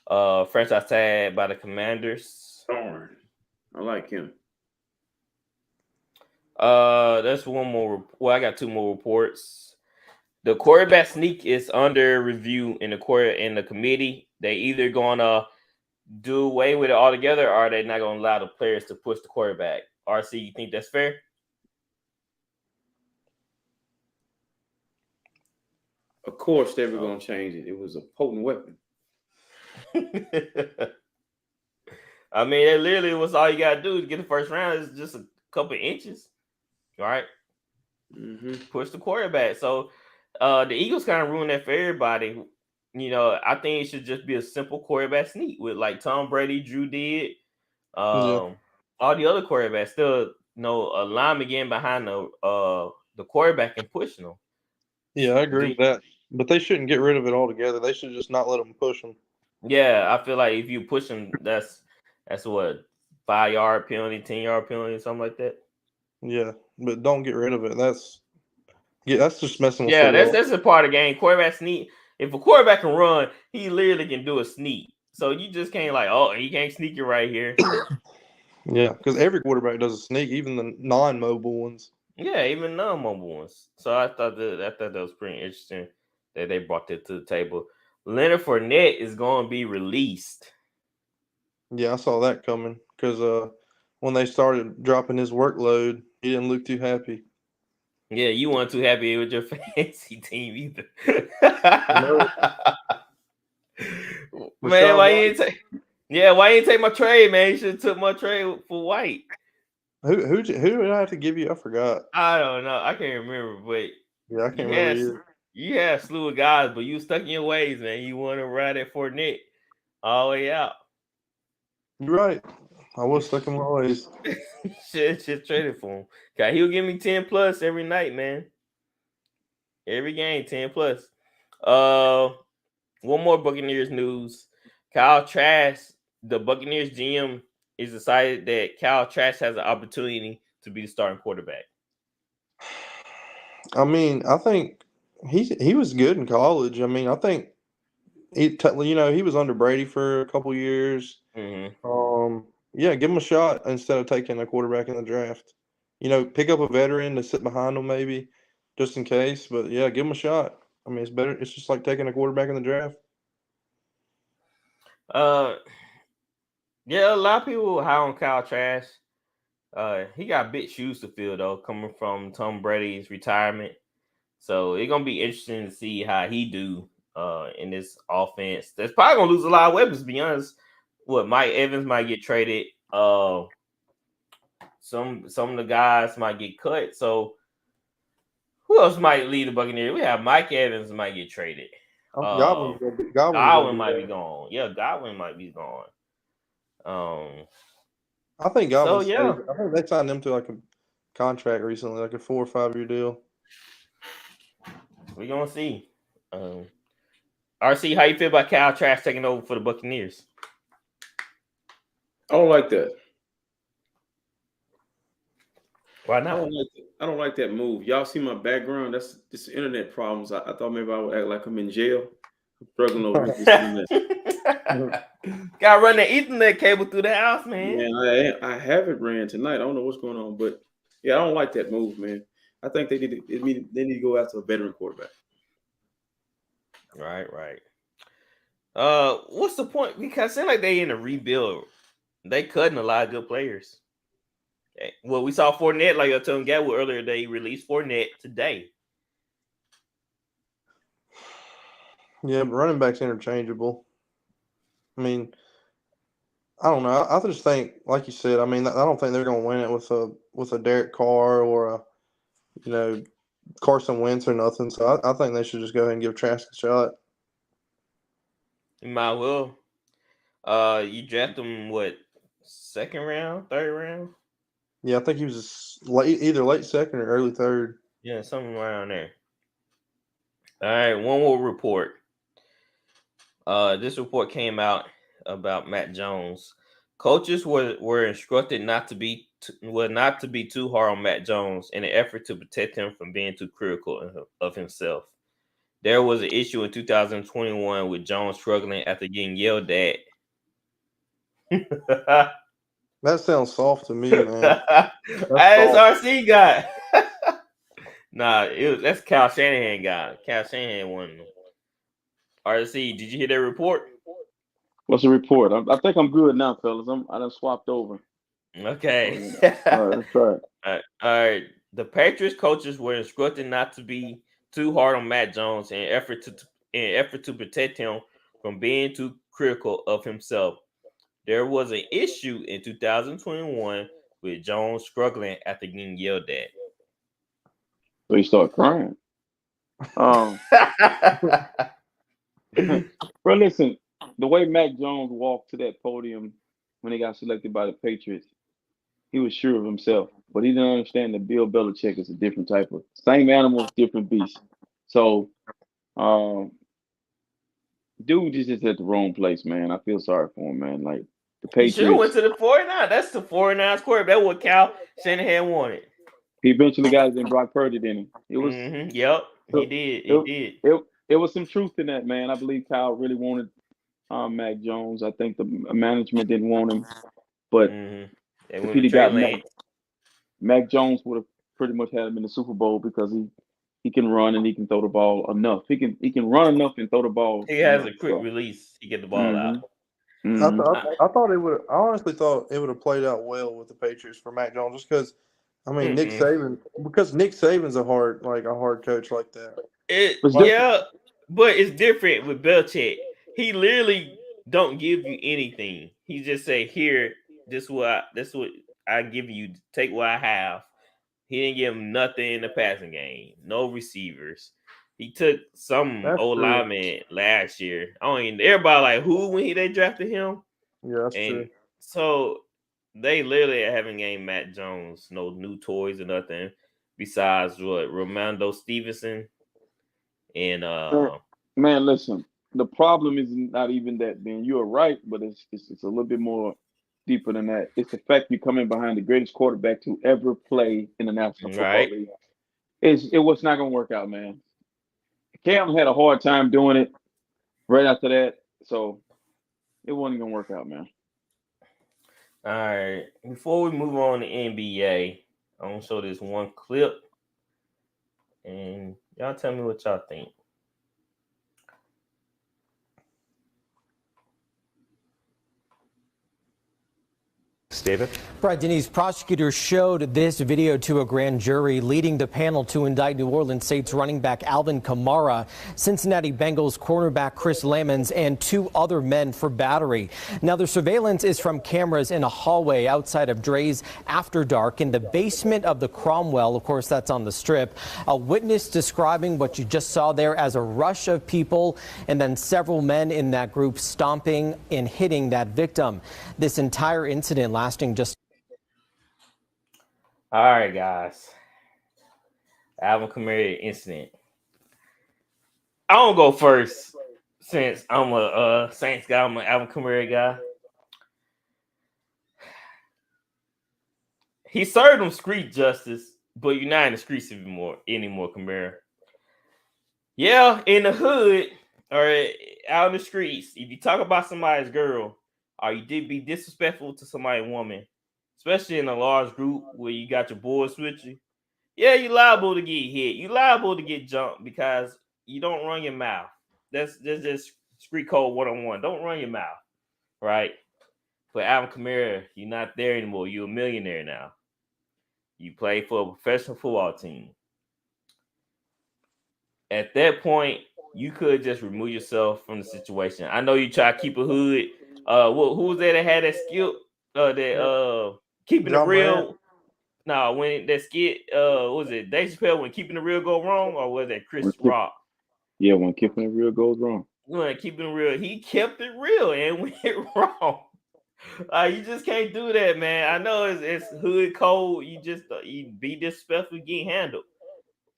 franchise tagged by the Commanders. Darn. I like him. That's one more. Well, I got 2 more reports. The quarterback sneak is under review in the committee. They either gonna do away with it altogether, or they're not gonna allow the players to push the quarterback. RC, you think that's fair? Of course, they were gonna change it. It was a potent weapon. I mean, it literally was all you gotta do to get the first round is just a couple inches. All right. Mm-hmm. Push the quarterback. So the Eagles kind of ruined that for everybody. I think it should just be a simple quarterback sneak with like Tom Brady, Drew did. All the other quarterbacks still, a lineman getting behind the quarterback and pushing them. Yeah, I agree with that. But they shouldn't get rid of it altogether. They should just not let them push them. Yeah, I feel like if you push them, that's what 5-yard penalty, 10-yard penalty, something like that. Yeah, but don't get rid of it. That's just messing with Yeah, football. that's a part of the game. Quarterback sneak. If a quarterback can run, he literally can do a sneak. So you just can't he can't sneak it right here. Yeah, because every quarterback does a sneak, even the non-mobile ones. Yeah, even non-mobile ones. So I thought that was pretty interesting that they brought that to the table. Leonard Fournette is going to be released. Yeah, I saw that coming because when they started dropping his workload, he didn't look too happy. Yeah, you weren't too happy with your fantasy team either. No. Man, why you ain't take my trade, man? You should have took my trade for White. Who did I have to give you? I forgot. I don't know. I can't remember, but yeah, I can't remember either. You had a slew of guys, but you stuck in your ways, man. You want to ride that Fournette all the way out. You're right. I was stuck in my ways. Should traded for him. Okay, he'll give me 10 plus every night, man. Every game, 10 plus. One more Buccaneers news. Kyle Trask, the Buccaneers GM, is decided that Kyle Trask has an opportunity to be the starting quarterback. I mean, I think he was good in college. I mean, I think he was under Brady for a couple years. Mm-hmm. Yeah, give him a shot instead of taking a quarterback in the draft. Pick up a veteran to sit behind him maybe, just in case. But yeah, give him a shot. I mean, it's better. It's just like taking a quarterback in the draft. Yeah, a lot of people high on Kyle Trask. He got big shoes to fill though, coming from Tom Brady's retirement. So it's gonna be interesting to see how he do in this offense. That's probably gonna lose a lot of weapons. To be honest, Mike Evans might get traded. Some of the guys might get cut. So who else might lead the Buccaneers? We have Mike Evans might get traded. Godwin might be gone. Yeah, Godwin might be gone. I think Godwin. I think they signed him to like a contract recently, like a 4 or 5 year deal. We're gonna see. RC, how you feel about Kyle Trask taking over for the Buccaneers? I don't like that. Why not? I don't like that move. Y'all see my background? That's just internet problems. I thought maybe I would act like I'm in jail. I'm struggling over this internet. Gotta run the Ethernet cable through the house, man. Man, I haven't ran tonight. I don't know what's going on, but yeah, I don't like that move, man. I think they need to go after a veteran quarterback. Right. What's the point? Because it seems like they in a rebuild. They cutting a lot of good players. Well, we saw Fournette, like I told Gatwood earlier, they released Fournette today. Yeah, but running back's interchangeable. I mean, I don't know. I just think, like you said, I mean, I don't think they're going to win it with a Derek Carr or a, Carson Wentz or nothing. So I think they should just go ahead and give Trask a shot. You might well. You draft him second round, third round? Yeah, I think he was either late second or early third. Yeah, something around there. All right, one more report. This report came out about Matt Jones. Coaches were instructed not to be too hard on Matt Jones in an effort to protect him from being too critical of himself. There was an issue in 2021 with Jones struggling after getting yelled at. That sounds soft to me, man. That's RC guy. Nah, that's Kyle Shanahan guy. Kyle Shanahan won. RC, did you hear that report? What's the report? I think I'm good now, fellas. I done swapped over. Okay. All right, let's try it. All right. The Patriots coaches were instructed not to be too hard on Matt Jones in an effort to protect him from being too critical of himself. There was an issue in 2021 with Jones struggling after getting yelled at. So he started crying. Bro, listen, the way Mac Jones walked to that podium when he got selected by the Patriots, he was sure of himself, but he didn't understand that Bill Belichick is a different type of same animal, different beast. So Dude just is at the wrong place, man. I feel sorry for him, man. Like the He should have went Patriots. to the 49. That's the 49ers quarterback. That's what Cal Shanahan wanted. He eventually got it in Brock Purdy, didn't he? It was Yep, he it, did. He it, did. it was some truth in that, man. I believe Kyle really wanted Mac Jones. I think the management didn't want him, but They if went he'd to have Trey got Lance. Mac Jones would have pretty much had him in the Super Bowl because he can run and he can throw the ball enough. He can run enough and throw the ball He has enough. a quick release. He get the ball out. I thought it would. I honestly thought it would have played out well with the Patriots for Mac Jones, just because. I mean, Nick Saban, because Nick Saban's a hard coach like that. But it's different with Belichick. He literally don't give you anything. He just say, "Here, this what I give you. Take what I have." He didn't give him nothing in the passing game. No receivers. He took some old lineman last year. Everybody like who when they drafted him. Yeah, that's true. So they literally haven't gained Matt Jones, no new toys or nothing besides what Romando Stevenson and man, listen. The problem is not even that, Ben. You are right, but it's a little bit more deeper than that. It's the fact you're coming behind the greatest quarterback to ever play in the National Football League. It was not going to work out, man. Cam had a hard time doing it right after that, so it wasn't going to work out, man. All right. Before we move on to NBA, I'm going to show this one clip, and y'all tell me what y'all think. David? Right, Denise, prosecutors showed this video to a grand jury, leading the panel to indict New Orleans Saints running back Alvin Kamara, Cincinnati Bengals cornerback Chris Lamons, and 2 other men for battery. Now, the surveillance is from cameras in a hallway outside of Dre's After Dark in the basement of the Cromwell. Of course, that's on the Strip. A witness describing what you just saw there as a rush of people and then several men in that group stomping and hitting that victim. This entire incident lasting just. All right, guys. Alvin Kamara incident. I don't go first since I'm a Saints guy. I'm an Alvin Kamara guy. He served him street justice, but you're not in the streets anymore, Kamara. Yeah, in the hood or out in the streets, if you talk about somebody's girl, or you did be disrespectful to somebody's woman, especially in a large group where you got your boys with you, yeah, you're liable to get hit. You're liable to get jumped because you don't run your mouth. That's just street code 101. Don't run your mouth, right? But Alvin Kamara, you're not there anymore. You're a millionaire now. You play for a professional football team. At that point, you could just remove yourself from the situation. I know you try to keep a hood. Who was that had that skill? Keeping John it real. Morant. No, when that skit, was it Dave Chappelle when keeping it real go wrong, or was that Chris Rock? Yeah, when keeping it real goes wrong. When keeping it real, he kept it real and went wrong. You just can't do that, man. I know it's hood code. You be disrespectful, get handled.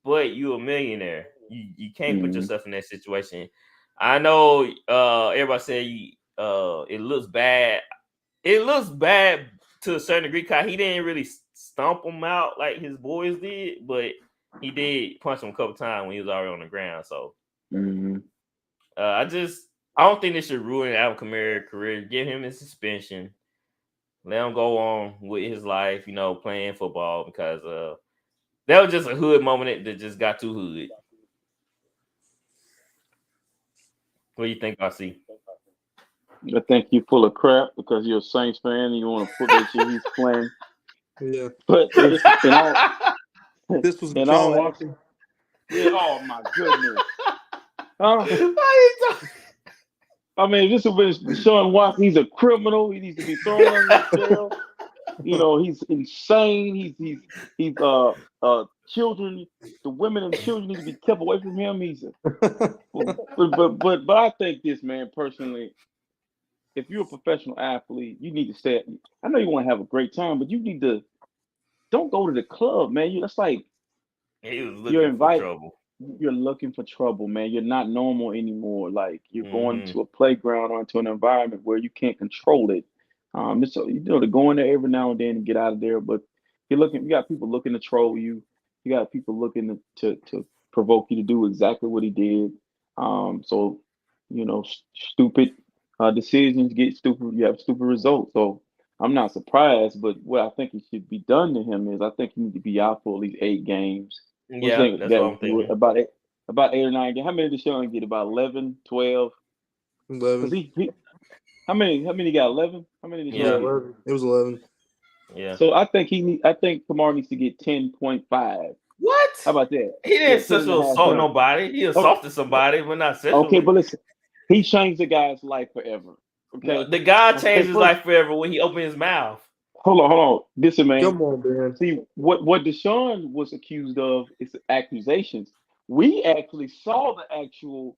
But you a millionaire. You can't put yourself in that situation. I know everybody say it looks bad. It looks bad to a certain degree because he didn't really stomp him out like his boys did, but he did punch him a couple times when he was already on the ground. So I don't think this should ruin Alvin Kamara's career. Give him a suspension. Let him go on with his life, playing football because that was just a hood moment that just got too hood. What do you think, RC? I think you're full of crap because you're a Saints fan and you want to put that shit he's playing. Yeah. But this was John Walker. Yeah, oh my goodness. I mean, this has been Sean Watson. He's a criminal. He needs to be thrown in jail. He's insane. He's children. The women and children need to be kept away from him. But I think this, man, personally, if you're a professional athlete, you need to stay. I know you want to have a great time, but you don't go to the club, man. That's like he was looking for trouble. you're looking for trouble, man. You're not normal anymore. Like you're going to a playground or into an environment where you can't control it. So to go in there every now and then and get out of there. But you got people looking to troll you. You got people looking to provoke you to do exactly what he did. So stupid decisions get stupid. You have stupid results. So I'm not surprised. But what I think it should be done to him is I think he needs to be out for at least 8 games. Yeah, that's what I'm thinking. About 8 or 9 games. How many did Sean get? About 11, 12? 11. How many got? 11? How many did Sean get? 11. It was 11. Yeah. So I think Kamara needs to get 10.5. What? How about that? He didn't sexually assault nobody. He assaulted somebody, but not sexually. Okay, but listen, he changed the guy's life forever. Okay, no, the guy changed his life forever when he opened his mouth. Hold on. Listen, man. Come on, man. See what Deshaun was accused of is accusations. We actually saw the actual,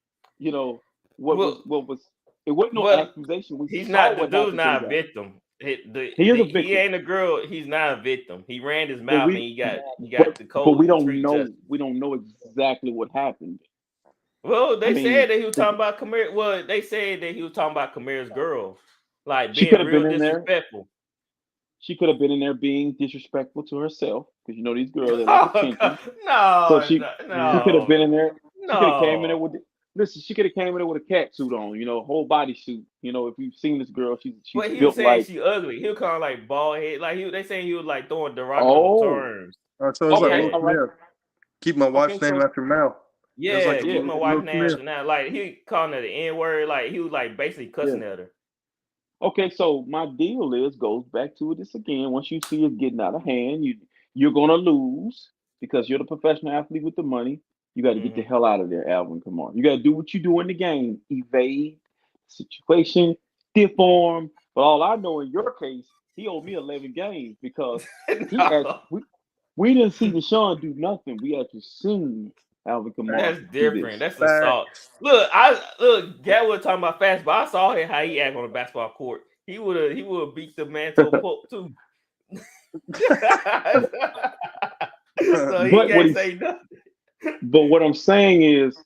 what was. It wasn't no accusation. He's not. The dude's not a victim. He is a victim. He ain't a girl. He's not a victim. He ran his mouth and he got the code. But we don't know. We don't know exactly what happened. Well, they said that he was talking about Kamara. Well, they said that he was talking about Kamara's girl, like being real disrespectful. She could have been in there being disrespectful to herself because these girls. They like attention. No, so she could have been in there. No. She could have came in there with. Listen, she could have came in there with a cat suit on, whole body suit. If you've seen this girl, she's but he built was saying like she ugly. He was kind of like bald head. Like they saying he was like throwing derogatory terms. So it's like Will Smith. Keep my wife's name out your mouth. Yeah, keep my wife's name out your mouth. Like he calling her the N-word. Like he was like basically cussing at her. Okay, so my deal goes back to this again. Once you see it getting out of hand, you're gonna lose because you're the professional athlete with the money. You got to get the hell out of there, Alvin Kamara. You got to do what you do in the game. Evade situation, stiff arm. But all I know in your case, he owed me 11 games because we didn't see Deshaun do nothing. We actually seen Alvin Kamara. That's different. That's assault. Look, Gat was talking about fast, but I saw how he act on the basketball court. He would beat the man to a pulp too. So he can't say nothing. But what I'm saying is,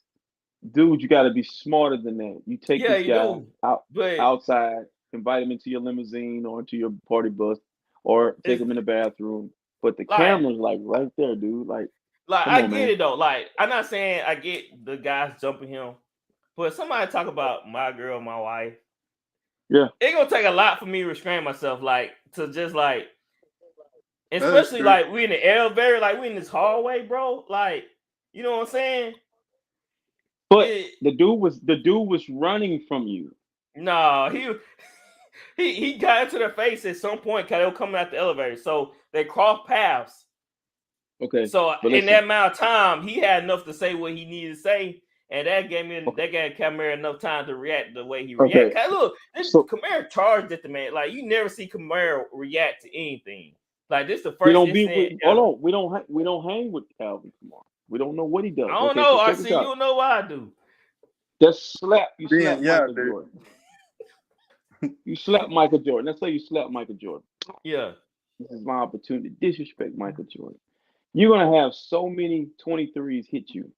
dude, you got to be smarter than that. You take this guy outside, invite him into your limousine or into your party bus, or take him in the bathroom. But the camera's like right there, dude. Like I get it though. Like I'm not saying I get the guys jumping him, but somebody talk about my girl, my wife. Yeah, it's gonna take a lot for me to restrain myself, to just especially we in the elevator, we in this hallway, bro. You know what I'm saying? But the dude was running from you. No, he got into their face at some point because they were coming out the elevator. So they crossed paths. Okay. So in that amount of time, he had enough to say what he needed to say. And that gave Kamara enough time to react the way he reacted. Okay. Look, Kamara charged at the man. You never see Kamara react to anything. This the first. We don't hang with Alvin Kamara. We don't know what he does. I don't know. I see. You don't know what I do. Just slap. You slap Michael Jordan. You slap Michael Jordan. Let's say you slap Michael Jordan. Yeah. This is my opportunity to disrespect Michael Jordan. You're gonna have so many 23s hit you.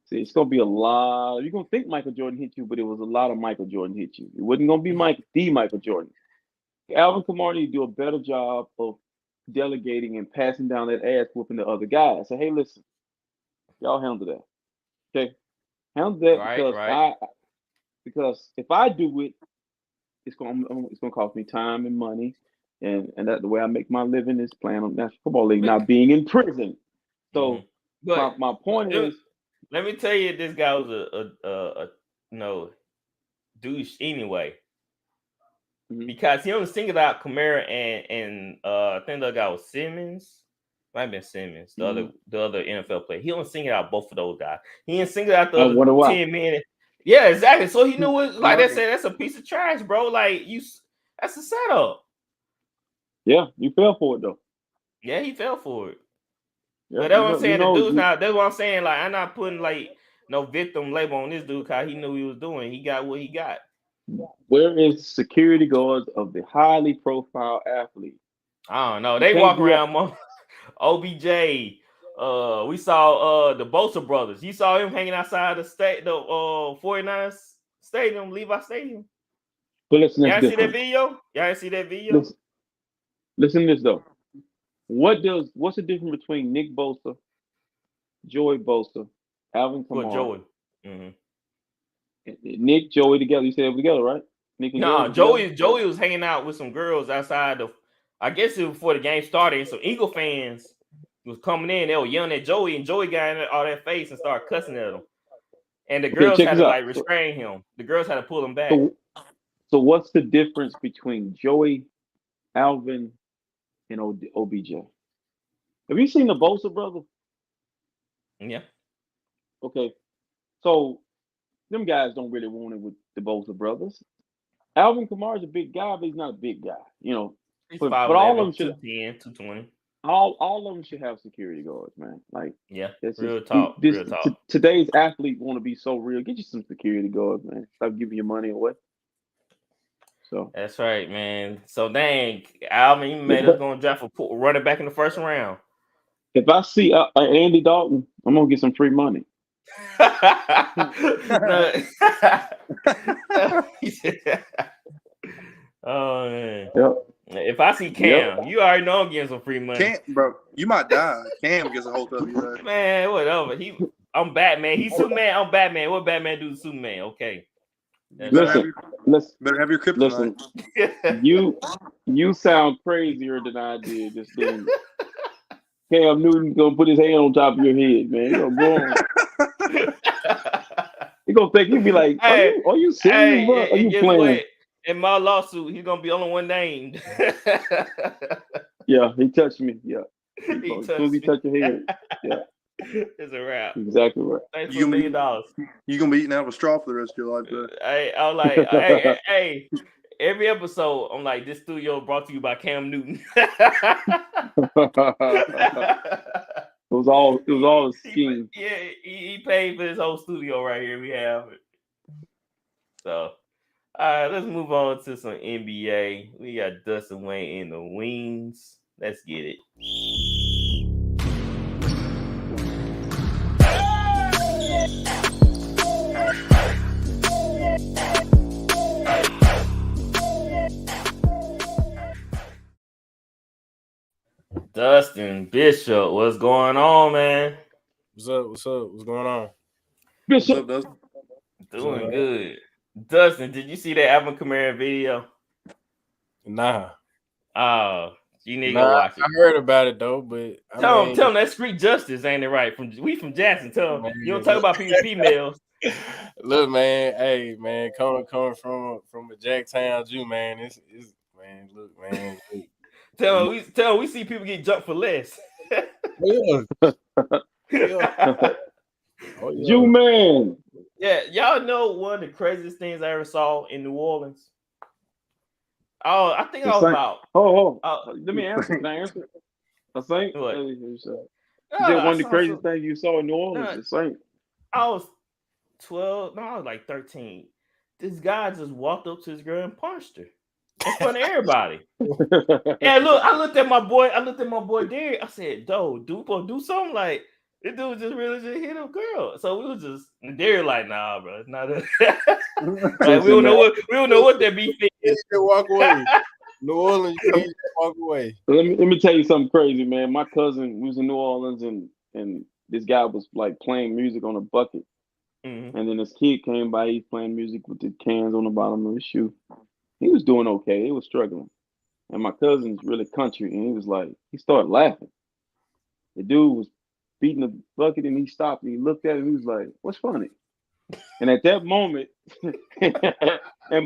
See, it's gonna be a lot. You're gonna think Michael Jordan hit you, but it was a lot of Michael Jordan hit you. It wasn't gonna be Michael Jordan. Alvin Kamara need to do a better job of delegating and passing down that ass whooping to other guys. Say, hey, listen, y'all handle that. Okay, handle that because if I do it, it's gonna cost me time and money, and that the way I make my living is playing on National Football League, not being in prison. So my point is, let me tell you, this guy was a douche anyway. Because he only singled out Kamara and I think the other guy was Simmons. Might have been Simmons, the other NFL player. He only singled out both of those guys. He didn't single out the other 10 men. Yeah, exactly. So he knew what that's a piece of trash, bro. That's a setup. Yeah, you fell for it though. Yeah, he fell for it. Yeah, but that's what I'm saying. The dude's not. That's what I'm saying. I'm not putting no victim label on this dude because he knew what he was doing. He got what he got. Where is the security guards of the highly profile athlete? I don't know. They walk around OBJ, We saw the Bosa brothers. You saw him hanging outside the 49ers stadium, Levi Stadium. But listen, Y'all see that video? Y'all see that video? Listen to this though. What's the difference between Nick Bosa, Joey Bosa, Alvin Kamara? Well, Joey. Mm-hmm. Nick, Joey together. You said they were together, right? Nick and Joey was hanging out with some girls outside of. I guess it was before the game started. And some Eagle fans was coming in. They were yelling at Joey, and Joey got in all that face and started cussing at him. And the girls had to restrain him. The girls had to pull him back. So what's the difference between Joey, Alvin, and OBJ? Have you seen the Bosa brother? Yeah. Okay. So them guys don't really want it with the Bosa brothers. Alvin Kamara is a big guy, but he's not a big guy. He's but 5'11", all of them 210, 220. All of them should have security guards, man. Like, yeah, real talk. Today's athlete want to be so real. Get you some security guards, man. Stop giving your money away. So that's right, man. So dang, Alvin, you made us going to draft a running back in the first round. If I see Andy Dalton, I'm gonna get some free money. Oh man. Yep. If I see Cam, you already know I'm getting some free money. Cam, bro, you might die. Cam gets a hold of you. Right? Man, whatever. I'm Batman. He's Superman. I'm Batman. What Batman do to Superman? Okay. Better have your kryptonite. Listen, you sound crazier than I did just then. Cam Newton's gonna put his hand on top of your head, man. You're gonna go on. He's gonna think he'll be like, are you serious, bro? Are you playing? What? In my lawsuit, he's gonna be the only one named. Yeah, he touched me. Yeah. He touched your head. Yeah. It's a wrap. Exactly right. Thanks for $1 million. You're gonna be eating out of a straw for the rest of your life, bro. I was like, hey, every episode, I'm like, this studio brought to you by Cam Newton. It was all a scheme. He paid for this whole studio right here. We have it. So, all right, let's move on to some NBA. We got Dustin Wayne in the wings. Let's get it. Dustin Bishop, what's going on, man? What's up? What's going on? Bishop, What's up, Dustin? Doing good. Dustin, did you see that Alvin Kamara video? Nah. Oh, you need to go watch it. I heard about it though, but tell him that's street justice, ain't it right? We from Jackson. Tell him you don't talk about people's females. Look, man, hey, man, coming from a Jacktown Jew, man, it's man, look, man. Tell him we see people get jumped for less. Yeah. Oh, yeah. Jew man. Yeah, y'all know one of the craziest things I ever saw in New Orleans. Oh, I think I was about. Let me answer. Can I answer? I think. What? Is that one of the craziest things you saw in New Orleans? I was 12. No, I was like 13. This guy just walked up to his girl and punched her in front of everybody. And look, I looked at my boy Derek. I said, "Do something like." This dude just really just hit a girl. So we was just they're like, nah, bro, it's not like, we don't know what that beef is. Walk away. New Orleans, you can't walk away. Let me tell you something crazy, man. My cousin was in New Orleans and this guy was like playing music on a bucket. Mm-hmm. And then this kid came by, he's playing music with the cans on the bottom of his shoe. He was doing okay, he was struggling. And my cousin's really country, and he was like, he started laughing. The dude was beating the bucket and he stopped and he looked at it and he was like, "What's funny?" And at that moment, in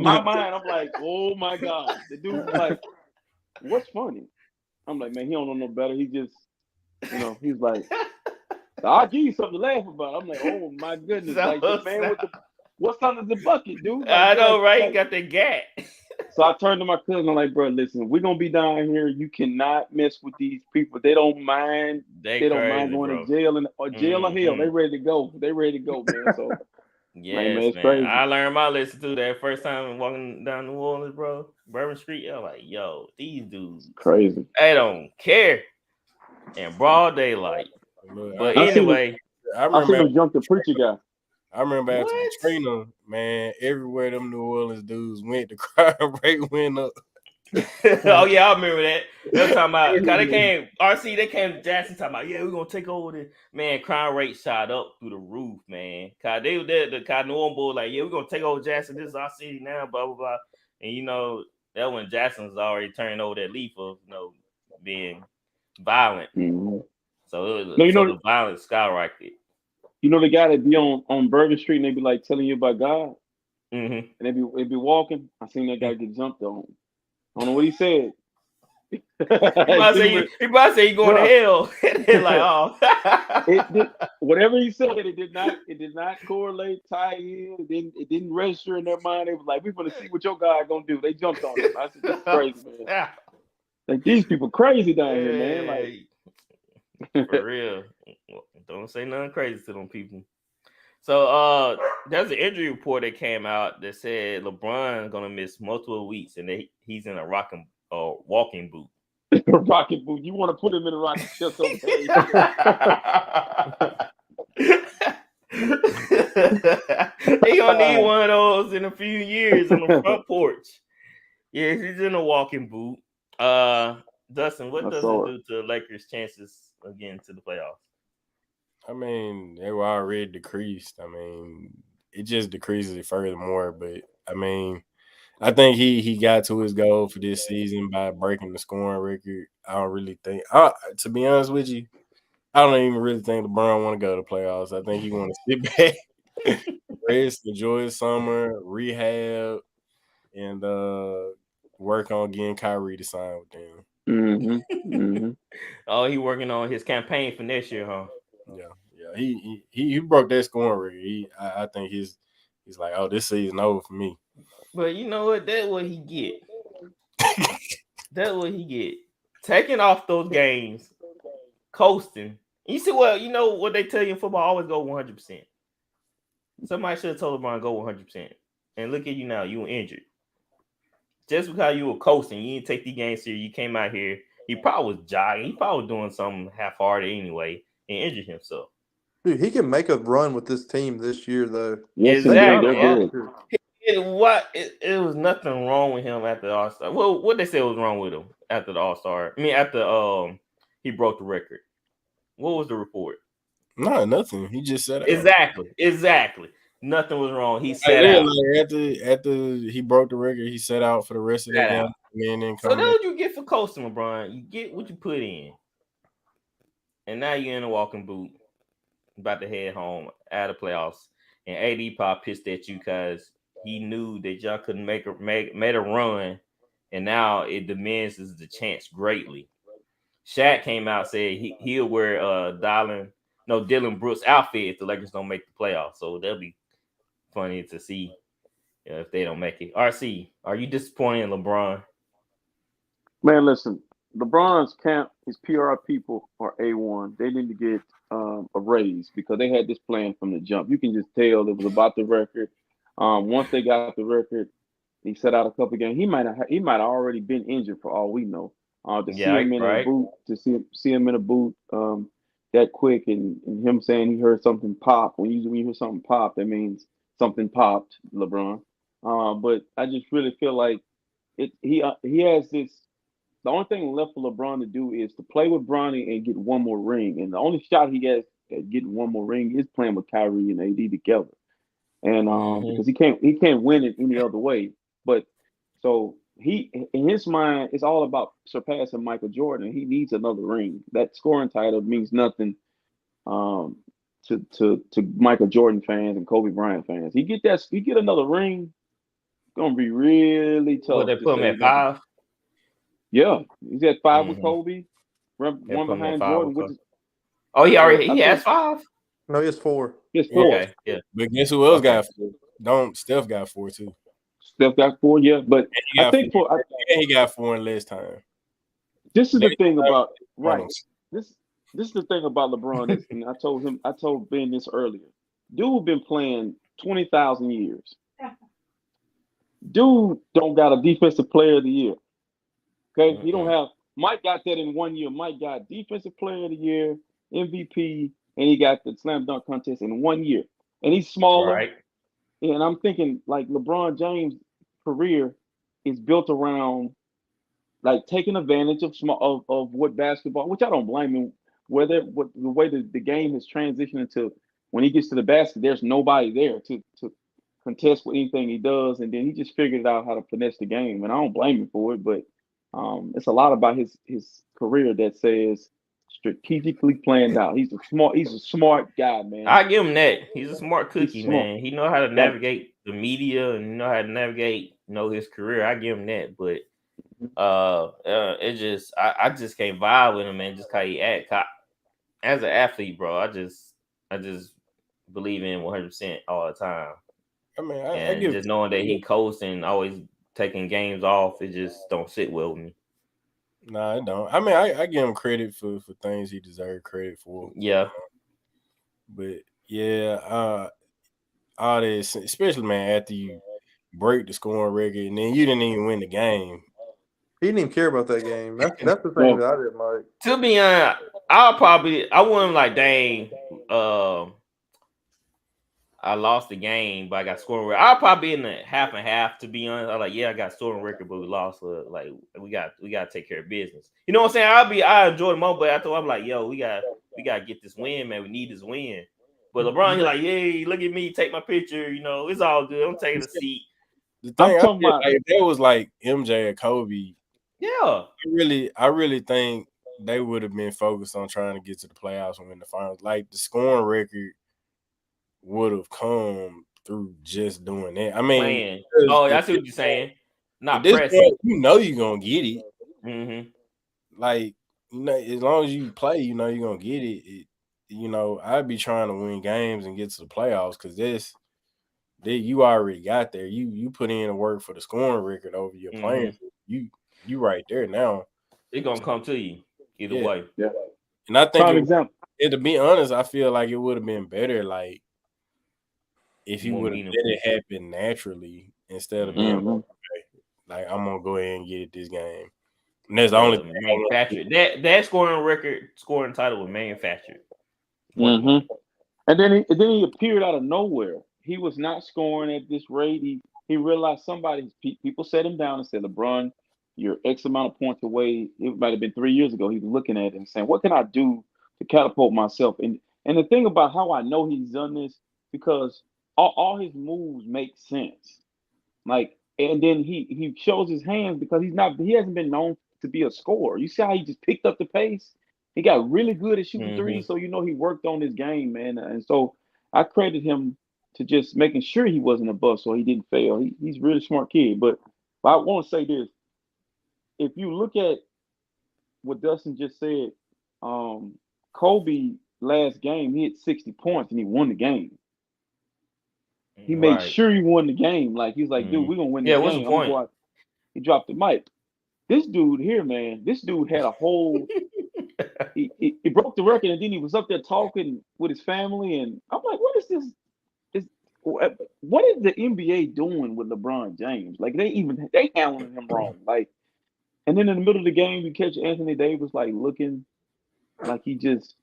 my mind, I'm like, "Oh my God." The dude was like, "What's funny?" I'm like, "Man, he don't know no better. He just, he's like, I'll give you something to laugh about." I'm like, "Oh my goodness." Like the man with what's under the bucket, dude? Like, I know, right? He got the gat. So I turned to my cousin. I'm like, "Bro, listen, we're gonna be down here. You cannot mess with these people. They don't mind. They don't mind going to jail or hell. They ready to go. They ready to go, man." So yes, man, it's crazy. I learned my lesson too. That first time walking down New Orleans, bro, Bourbon Street. I'm like, "Yo, these dudes crazy. They don't care." In broad daylight. Look, But I seen him. anyway, I I seen remember. him jump the preacher guy. I remember after What? Katrina, man, everywhere them New Orleans dudes went, the crime rate went up. Oh yeah, I remember that. They were talking about cause they came to Jackson talking about, yeah, we're gonna take over this. Man, crime rate shot up through the roof, man. Cause they were there, the New Orleans Bulls like, yeah, we're gonna take over Jackson. This is our city now, blah blah blah. And you know, that when Jackson was already turning over that leaf of being violent. Mm-hmm. So the violence skyrocketed. You know the guy that be on Bourbon Street and they be like telling you about God, Mm-hmm. and they be walking. I seen that guy get jumped on. I don't know what he said. He might say you going to hell. And they're like, oh. Whatever he said, it did not correlate, tie in. It didn't register in their mind. It was like, we're gonna see what your God gonna do. They jumped on him. I said, this is crazy, man. Like these people crazy down here, man. Like for real. Don't say nothing crazy to them people. So there's an injury report that came out that said LeBron gonna miss multiple weeks and he's in a walking boot. Rocket boot. You want to put him in a rocket ship? Okay. He gonna need one of those in a few years on the front porch. Yeah, he's in a walking boot. Dustin, what does it do to the Lakers' chances of getting to the playoffs? I mean, they were already decreased. I mean, it just decreases it furthermore. But I mean, I think he got to his goal for this season by breaking the scoring record. I don't really think, to be honest with you, I don't even really think LeBron want to go to playoffs. I think he want to sit back, rest, enjoy his summer, rehab, and work on getting Kyrie to sign with them. Mm-hmm. Mm-hmm. Oh, he working on his campaign for next year, huh? Yeah. He broke that scoring record. I think he's like, oh, this season over for me. But you know what? That's what he get. That's what he get. Taking off those games, coasting. You see what? You know what they tell you in football? Always go 100%. Somebody should have told LeBron go 100%. And look at you now. You were injured. Just because you were coasting, you didn't take the game serious. You came out here. He probably was jogging. He probably was doing something half-hearted anyway and injured himself. Dude, he can make a run with this team this year, though. Yes, exactly. It was nothing wrong with him after the All-Star. Well, what they said was wrong with him after the All-Star. I mean, after he broke the record. What was the report? No, nothing. He just said Exactly. Nothing was wrong. He sat out. Like after he broke the record, he sat out for the rest of the game. So that's what you get for coasting, LeBron. You get what you put in. And now you're in a walking boot, about to head home out of playoffs. And AD probably pissed at you because he knew that y'all couldn't make a run, and now it diminishes the chance greatly. Shaq came out and said he'll wear Dylan Brooks' outfit if the Lakers don't make the playoffs. So that'll be funny to see if they don't make it. RC, are you disappointed in LeBron? Man, listen, LeBron's camp, his PR people are A1. They need to get a raise because they had this plan from the jump. You can just tell it was about the record. Once they got the record, he set out a couple games. He might have already been injured for all we know. See him in a boot, to see him in a boot that quick, and him saying he heard something pop. When you hear something pop, that means something popped, LeBron. But I just really feel like he has this. The only thing left for LeBron to do is to play with Bronny and get one more ring. And the only shot he has at getting one more ring is playing with Kyrie and AD together. And because he can't win it any other way. But so he, in his mind, it's all about surpassing Michael Jordan. He needs another ring. That scoring title means nothing to Michael Jordan fans and Kobe Bryant fans. He get another ring, it's gonna be really tough. Well, they put him at 5. Yeah, he's at 5 with Kobe. One behind Jordan. He has 5. No, he has 4. He has 4. Okay, yeah. But guess who else got 4? Steph got 4 too. Steph got 4, yeah. But I think he got 4 in less time. This is the thing about This is the thing about LeBron. And I told Ben this earlier. Dude been playing 20,000 years. Dude don't got a defensive player of the year. Okay, he don't have. Mike got that in 1 year. Mike got defensive player of the year, MVP, and he got the slam dunk contest in 1 year. And he's smaller. Right. And I'm thinking like LeBron James' career is built around like taking advantage of what basketball, which I don't blame him. The way the game has transitioned into when he gets to the basket, there's nobody there to contest with anything he does, and then he just figured out how to finesse the game, and I don't blame him for it. But it's a lot about his career that says strategically planned out. He's a smart guy, man. I give him that. He's a smart cookie, smart. man. He know how to navigate the media and know how to navigate, his career. I give him that, but it just I just can't vibe with him, man. Just how he act. As an athlete, bro, I just believe in 100% all the time. I mean, I give just knowing that he coasting, always taking games off, it just don't sit well with me. Nah, it don't. I mean, I give him credit for things he deserved credit for. Yeah. But yeah, all this, especially man, after you break the scoring record and then you didn't even win the game. He didn't even care about that game. That's the thing that I didn't like. To be honest, I wouldn't like, dang, I lost the game, but I got scoring record. I'll probably be in the half and half, to be honest. I'm like, yeah, I got scoring record, but we lost. Like, we got to take care of business. You know what I'm saying? I enjoy the moment, but after I'm like, yo, we got to get this win, man. We need this win. But LeBron, he's like, hey, look at me, take my picture. It's all good. I'm taking a seat. The thing if that was like MJ or Kobe, yeah, I really think they would have been focused on trying to get to the playoffs and win the finals. Like the scoring record would have come through just doing that. I mean, I see what you're saying. Not pressing. You're gonna get it. Mm-hmm. Like, as long as you play, you're gonna get it. I'd be trying to win games and get to the playoffs because you already got there. You put in the work for the scoring record over your playing. You right there now. It's gonna come to you either way. Yeah. And I think to be honest, I feel like it would have been better, like if you would have let it happen naturally instead of being like, I'm gonna go ahead and get it this game. And that's the only thing manufactured. That scoring title was manufactured. And then he appeared out of nowhere. He was not scoring at this rate. He realized people set him down and said, LeBron, you're X amount of points away. It might have been 3 years ago. He was looking at it and saying, what can I do to catapult myself? And the thing about how I know he's done this, because all his moves make sense. Like, and then he shows his hands because he hasn't been known to be a scorer. You see how he just picked up the pace? He got really good at shooting threes, so he worked on his game, man. And so I credit him to just making sure he wasn't a bust so he didn't fail. He's a really smart kid. But I want to say this. If you look at what Dustin just said, Kobe last game, he hit 60 points and he won the game. He made sure he won the game. Like, he's like, dude, we're going to win the game. What's the point? He dropped the mic. This dude here, man, had a whole he broke the record, and then he was up there talking with his family, and I'm like, what is this? What is the NBA doing with LeBron James? Like, they handling him wrong. Like, and then in the middle of the game, you catch Anthony Davis like looking like he just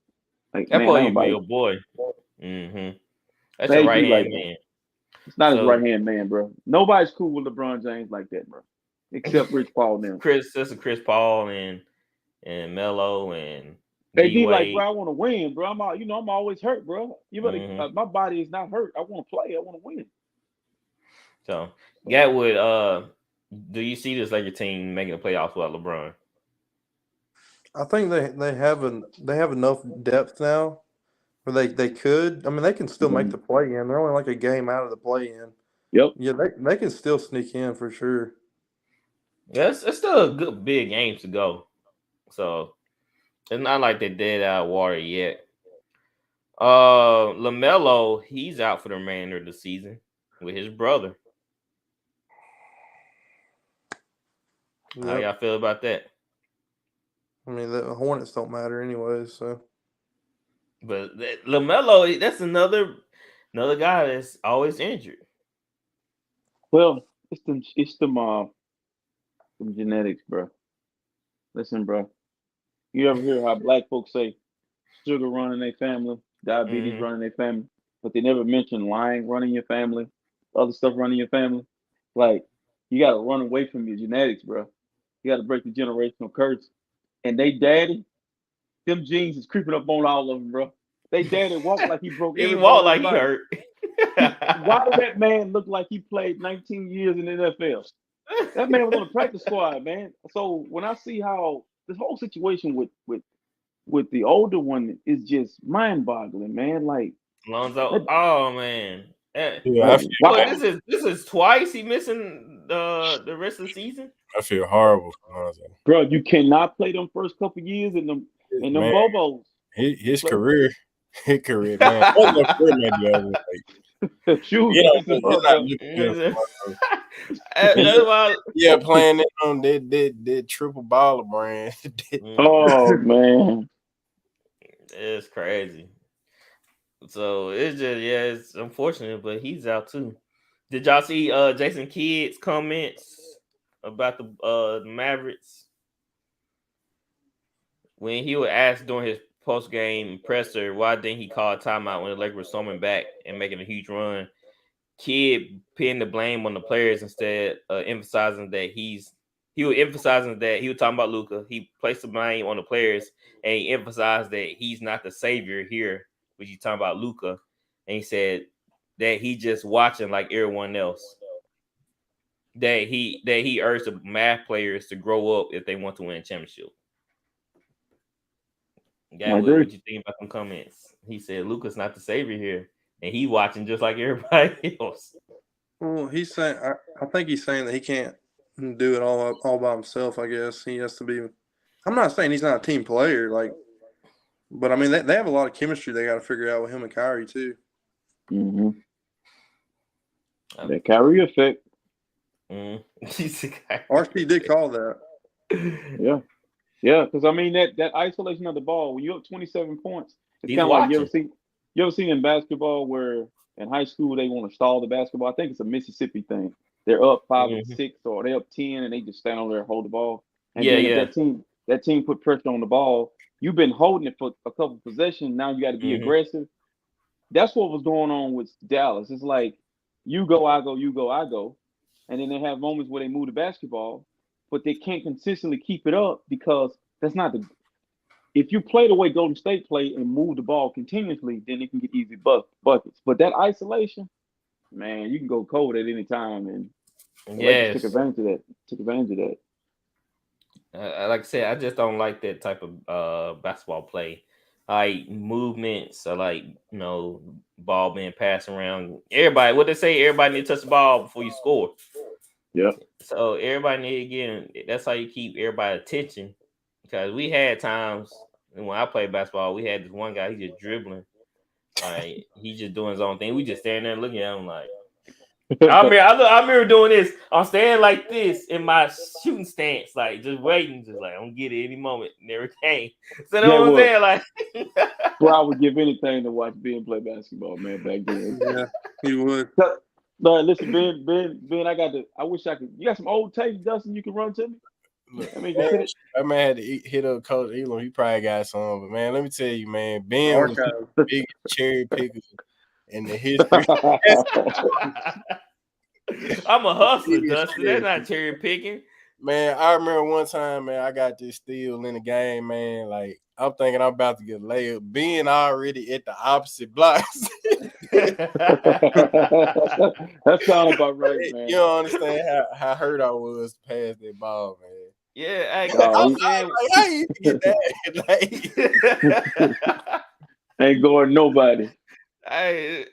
like, that man, boy, your boy. That's a a right hand man. It's not his right hand man, bro. Nobody's cool with LeBron James like that, bro. Except Rich Paul now. Chris Paul and Melo and they be like, bro, I want to win, bro. I'm always hurt, bro. You better, my body is not hurt. I want to play. I want to win. So, Gatwood, do you see this Laker team making the playoffs without LeBron? I think they have enough depth now where they could. I mean, they can still make the play in. They're only like a game out of the play in. Yep. Yeah, they can still sneak in for sure. Yeah, it's still a good big game to go. So it's not like they're dead out of water yet. LaMelo, he's out for the remainder of the season with his brother. Yep. How y'all feel about that? I mean, the Hornets don't matter anyways, so. But LaMelo, that's another guy that's always injured. Well, it's them genetics, bro. Listen, bro. You ever hear how black folks say, sugar running their family, diabetes running their family, but they never mention lying running your family, other stuff running your family. Like, you got to run away from your genetics, bro. You got to break the generational curse. And they daddy, them genes is creeping up on all of them, bro. They daddy walked like he broke every He bone walked in like his he life. hurt. Why did that man look like he played 19 years in the NFL? That man was on the practice squad, man. So when I see how this whole situation with the older one is just mind-boggling, man. Like Lonzo, oh man. Yeah, This is twice he missing the rest of the season. I feel horrible for Lonzo. Bro, you cannot play them first couple years in them Bobos. His career, man. Shoes, yeah, playing it on that triple baller brand. Oh man, it's crazy. So it's just it's unfortunate, but he's out too. Did y'all see Jason Kidd's comments about the Mavericks when he was asked during his post game presser why didn't he call a timeout when the Lakers were storming back and making a huge run? Kidd pinned the blame on the players instead, emphasizing that he was talking about Luka. He placed the blame on the players, and he emphasized that he's not the savior here, which he's talking about Luka. And he said that he just watching like everyone else. That he urged the math players to grow up if they want to win a championship. What you think about some comments? He said Luka's not the savior here, and he watching just like everybody else. Well, he's saying I think he's saying that he can't do it all by himself. I guess he has to be. I'm not saying he's not a team player, but I mean they have a lot of chemistry they got to figure out with him and Kyrie too. Mm-hmm. The Kyrie effect. RC did call that. Yeah, because I mean that isolation of the ball when you're up 27 points, it's kind of like you ever seen in basketball where in high school they want to stall the basketball. I think it's a Mississippi thing. They're up 5 and 6, or they're up 10, and they just stand over there and hold the ball. And then that team put pressure on the ball. You've been holding it for a couple possessions. Now you got to be aggressive. That's what was going on with Dallas. It's like you go, I go, you go, I go, and then they have moments where they move the basketball, but they can't consistently keep it up because that's not the. If you play the way Golden State play and move the ball continuously, then it can get easy buckets. But that isolation, man, you can go cold at any time, and took advantage of that. Like I said, I just don't like that type of basketball play. Like movements, or like ball being passed around. Everybody, what they say, everybody need to touch the ball before you score. Yeah. So everybody need to get. That's how you keep everybody's attention. Because we had times when I played basketball, we had this one guy, he just dribbling. Like, he just doing his own thing. We just standing there looking at him like. I remember doing this. I'm standing like this in my shooting stance, like just waiting, just like I'm gonna get it any moment. Never came. So that's what I'm saying. Like, bro, I would give anything to watch Ben play basketball, man. Back then, yeah, he would. No, listen, Ben, I wish I could. You got some old tapes, Dustin? You can run to me. I mean, that man had to hit up Coach Elam. He probably got some, but man, let me tell you, man, Ben was the biggest cherry picker in the history. I'm a hustler, Dustin. That's not cherry picking. Man, I remember one time, man, I got this steal in the game, man. Like, I'm thinking I'm about to get a layup. Ben already at the opposite blocks. That sounds about right, man. You don't understand how hurt I was to pass that ball, man. Yeah, I used to get that. Ain't going nobody. Hey,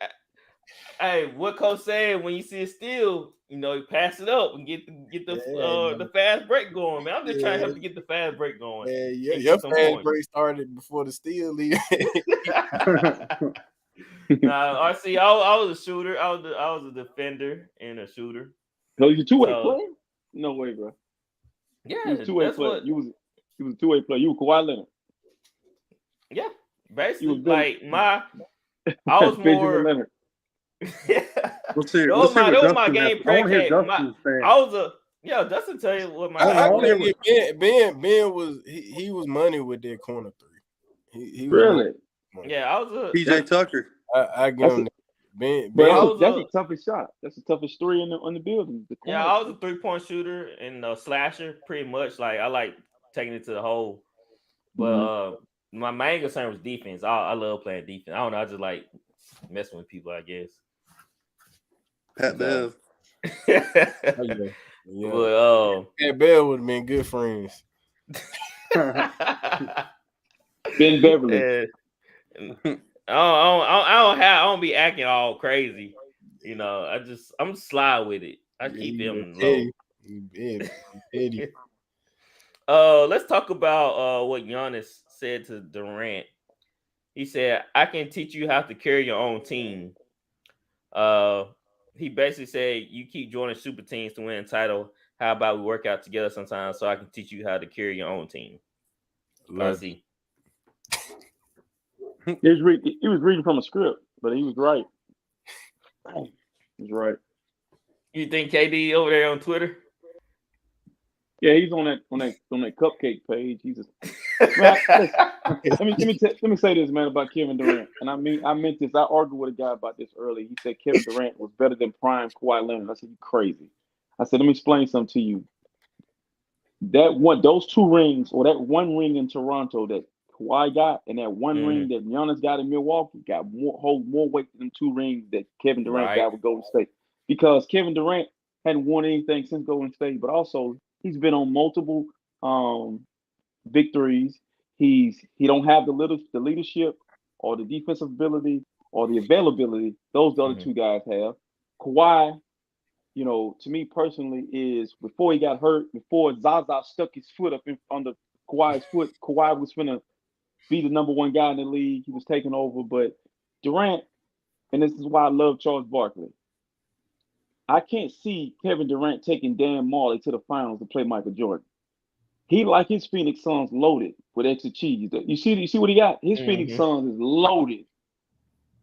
what coach said when you see a steal, you pass it up and get the fast break going, man. I'm just trying to help you get the fast break going. Yeah, your fast break started before the steal. Nah, RC, I was a shooter. I was a defender and a shooter. So you a two-way player? No way, bro. Yeah, you was a two-way player. You was a two-way player. You were Kawhi Leonard. Yeah, basically, like I was more. Leonard. Those was my game predicate. Dustin tell you what my Ben was money with that corner three. He was Really? Yeah, I was a PJ Tucker. I give him. yeah, I was a PJ Tucker. I give him. Ben But I was was that's a the toughest shot. That's the toughest three on the building. The yeah, corner. I was a 3-point shooter and a slasher pretty much. Like I like taking it to the hole. But my main concern was defense. I love playing defense. I don't know, I just like messing with people, I guess. Pat Bev. yeah. But and Bell would have been good friends. Ben Beverly. I don't be acting all crazy. You know, I'm sly with it. I keep him low. Let's talk about what Giannis said to Durant. He said, "I can teach you how to carry your own team." He basically said, "You keep joining super teams to win a title. How about we work out together sometimes so I can teach you how to carry your own team?" He was reading from a script, but he was right. He's right. You think KD over there on Twitter? Yeah, he's on that cupcake page. He's just man, let me say this, man, about Kevin Durant. And I meant this. I argued with a guy about this earlier. He said Kevin Durant was better than prime Kawhi Leonard. I said, you crazy. I said, let me explain something to you. Those 2 rings, or that 1 ring in Toronto that Kawhi got, and that 1 ring that Giannis got in Milwaukee hold more weight than 2 rings that Kevin Durant got with Golden State. Because Kevin Durant hadn't won anything since Golden State, but also he's been on multiple victories. He don't have the leadership or the defensive ability or the availability. Those the other 2 guys have. Kawhi, you know, to me personally, is before he got hurt, before Zaza stuck his foot up under Kawhi's foot, Kawhi was finna be the number 1 guy in the league. He was taking over. But Durant, and this is why I love Charles Barkley, I can't see Kevin Durant taking Dan Marley to the finals to play Michael Jordan. He, like his Phoenix Suns, loaded with extra cheese. You see what he got? His Phoenix Suns is loaded.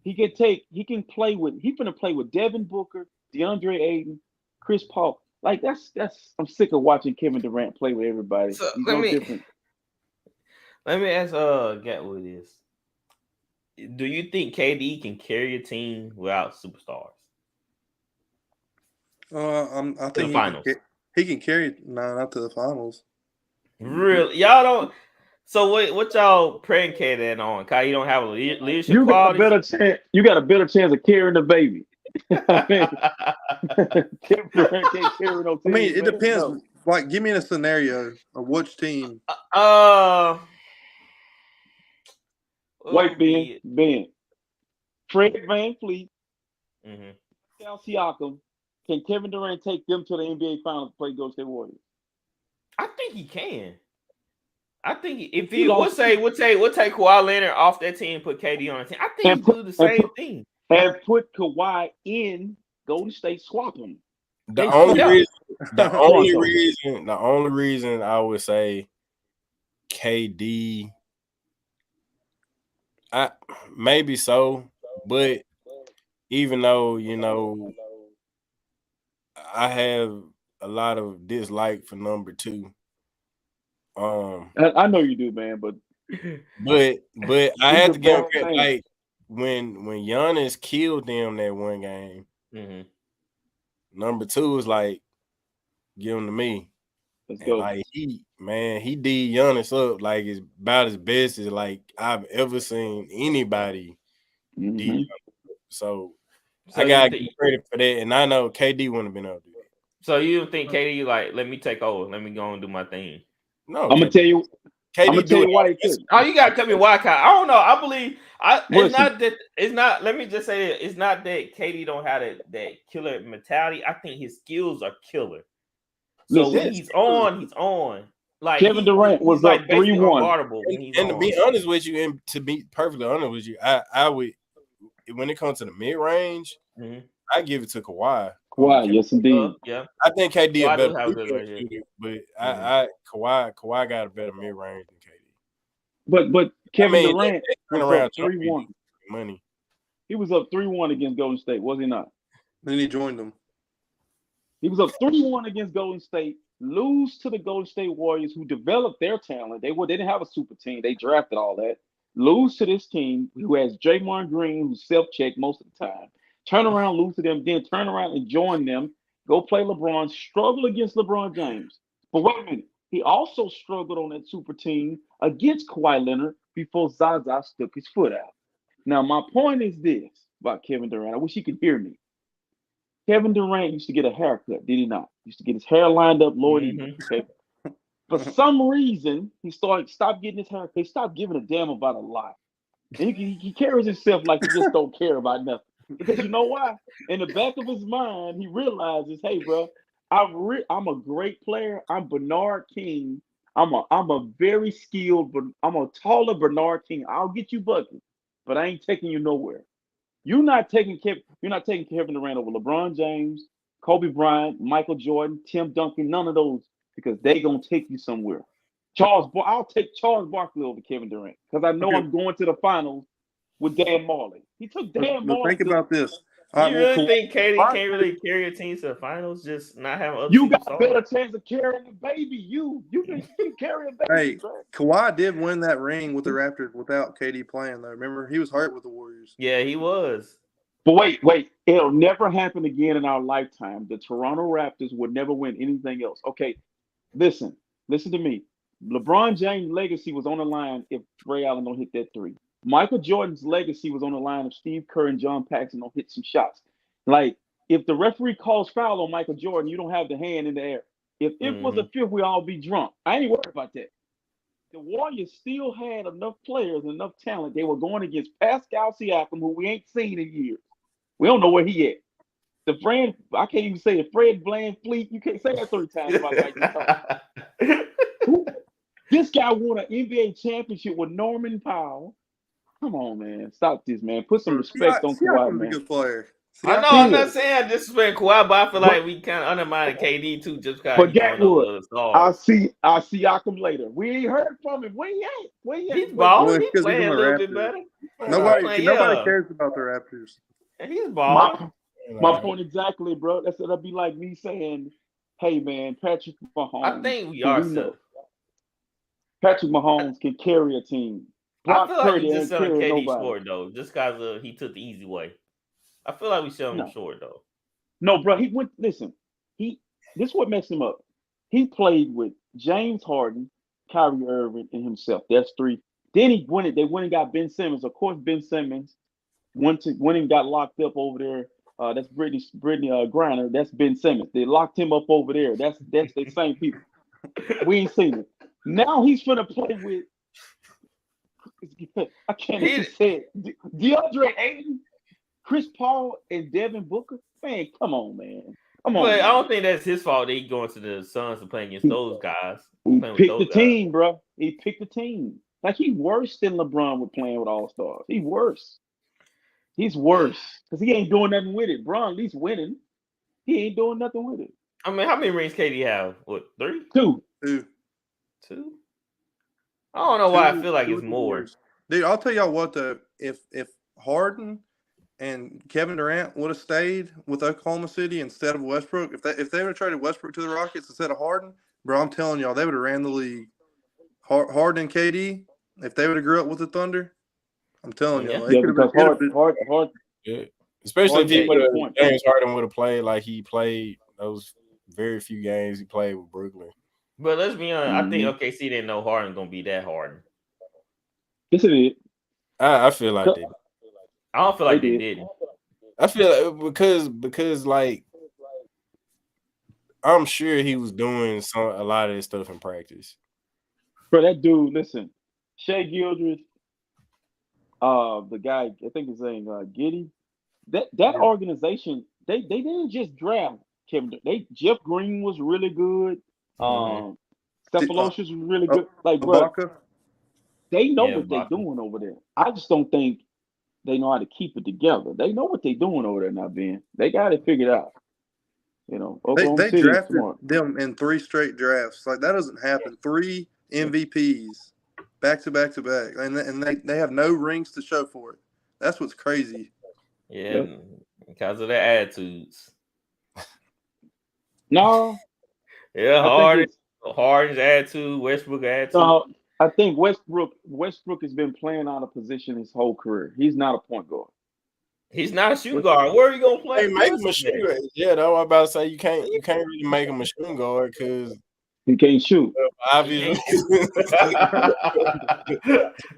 He's finna play with Devin Booker, DeAndre Ayton, Chris Paul. Like that's I'm sick of watching Kevin Durant play with everybody. So He's no different. Let me ask get with this. Do you think KD can carry a team without superstars? I think he can carry. No, not to the finals. Really, y'all don't. So what y'all predicate that on? Cause you don't have a leadership You got qualities? a better chance. You got a better chance of carrying the baby. Kevin Durant can't carry no team. I mean, it depends. No. Like, give me a scenario of which team. White Ben, Fred VanVleet, Pascal Siakam. Can Kevin Durant take them to the NBA Finals to play Golden State Warriors? I think he can. I think if we'll take Kawhi Leonard off that team and put KD on the team. I think he'll do the same thing. And put Kawhi in Golden State, swap him. The only reason I would say KD, maybe so, but even though, you know, I have a lot of dislike for number 2. I know you do, man, but I had to give him, like, when Giannis killed them that 1 game, number 2 was like, give him to me. Let's go. Like he did Giannis up like it's about as best as like I've ever seen anybody do. So I gotta give credit for that, and I know KD wouldn't have been able to do that. So you don't think KD like, let me take over, let me go and do my thing? No, I'm gonna tell you. KD do it. Why he could. Oh, you gotta tell me why. I don't know. I believe it's not. Let me just say that it's not that KD don't have that killer mentality. I think his skills are killer. So when he's on. Like Kevin Durant was like up 3-1. And to be honest with you, and to be perfectly honest with you, I would, when it comes to the mid range, I give it to Kawhi. Kawhi, yes indeed. Yeah, I think KD a better shooter, but Kawhi got a better mid range than KD. But Kevin Durant was around up 3-1. Money. He was up 3-1 against Golden State, was he not? Then he joined them. He was up 3-1 against Golden State, lose to the Golden State Warriors, who developed their talent. They didn't have a super team. They drafted all that. lose to this team who has Draymond Green, who's self-checked most of the time, turn around, lose to them, then turn around and join them, go play LeBron, struggle against LeBron James. But wait a minute, he also struggled on that super team against Kawhi Leonard before Zaza stuck his foot out. Now, my point is this about Kevin Durant. I wish he could hear me. Kevin Durant used to get a haircut, did he not? Used to get his hair lined up, Lord. Okay. For some reason, he stopped getting his haircut. He stopped giving a damn about a lot. And he carries himself like he just don't care about nothing. Because you know why? In the back of his mind, he realizes, hey, bro, I'm a great player. I'm Bernard King. I'm a very skilled, but I'm a taller Bernard King. I'll get you buckets, but I ain't taking you nowhere. You're not taking Kevin Durant over LeBron James, Kobe Bryant, Michael Jordan, Tim Duncan, none of those, because they gonna take you somewhere. I'll take Charles Barkley over Kevin Durant because I know I'm going to the finals with Dan Marley. He took Dan Marley. Think about this. You really think KD can't really carry a team to the finals? Just not having other you got a better chance of carrying the baby. You can carry a baby. Hey, Kawhi did win that ring with the Raptors without KD playing, though. Remember, he was hurt with the Warriors. Yeah, he was. But wait. It'll never happen again in our lifetime. The Toronto Raptors would never win anything else. Okay, listen to me. LeBron James' legacy was on the line if Ray Allen don't hit that three. Michael Jordan's legacy was on the line if Steve Kerr and John Paxson don't hit some shots. Like, if the referee calls foul on Michael Jordan, you don't have the hand in the air. If it was a fifth, we'd all be drunk. I ain't worried about that. The Warriors still had enough players, enough talent. They were going against Pascal Siakam, who we ain't seen in years. We don't know where he at. I can't even say it. Fred VanVleet. You can't say that 3 times about like this guy won an NBA championship with Norman Powell. Come on, man. Stop this, man. Put some respect on Kawhi, man. A good player. I know. I'm not saying I disrespect Kawhi, but I feel like we kind of undermined KD too, just because. But guess what? I'll see Siakam later. We ain't heard from him. Where he at? He's balling. He's playing a little bit better. Nobody cares about the Raptors. He's balling. My point exactly, bro. That'd be like me saying, "Hey, man, Patrick Mahomes." I think we are. Patrick Mahomes can carry a team. I feel like we just selling KD short though, just because he took the easy way. I feel like we selling him short though. No, bro. He went. Listen, this is what messed him up. He played with James Harden, Kyrie Irving, and himself. That's 3. Then they went and got Ben Simmons. Of course, Ben Simmons went and got locked up over there. That's Brittany Griner. That's Ben Simmons. They locked him up over there. That's the same people. We ain't seen it. Now he's gonna play with. I can't even say it. DeAndre Ayton, Chris Paul, and Devin Booker. Man, come on, man. Come on. But I don't think that's his fault that he's going to the Suns and playing against those guys. He picked the team, bro. He picked the team. Like, he's worse than LeBron with playing with All-Stars. He's worse. He's worse because he ain't doing nothing with it. Bron at least winning. He ain't doing nothing with it. I mean, how many rings KD have? What, 3? 2. 2? I don't know why I feel like it's more. Dude, I'll tell y'all what, though. If Harden and Kevin Durant would have stayed with Oklahoma City instead of Westbrook, if they would have traded Westbrook to the Rockets instead of Harden, bro, I'm telling y'all, they would have ran the league. Harden and KD, if they would have grew up with the Thunder, I'm telling y'all. Especially if James Harden would have played like he played those very few games he played with Brooklyn. But let's be honest, I think OKC didn't know Harden gonna be that Harden. Yes, it is. I feel like they did. I don't feel like they didn't. I feel like because like I'm sure he was doing a lot of this stuff in practice. Bro, that dude, listen, Shea Gildress, the guy, I think his name Giddy, that organization, they didn't just draft Kevin. Jeff Green was really good. Cephaloshes was really good. Like, bro, they know what they're doing over there. I just don't think they know how to keep it together. They know what they're doing over there now, Ben. They got it figured out. You know, they drafted them in 3 straight drafts. Like, that doesn't happen. 3 MVPs back to back to back, and they have no rings to show for it. That's what's crazy. Yeah, because of their attitudes. No. Yeah, Harden's attitude, Westbrook attitude. I think Westbrook has been playing out of position his whole career. He's not a point guard. He's not a shooting guard. Where are you gonna play? Hey, make him a shooting guard. Yeah, that's what I'm about to say. You can't really make him a shooting guard because he can't shoot. Obviously,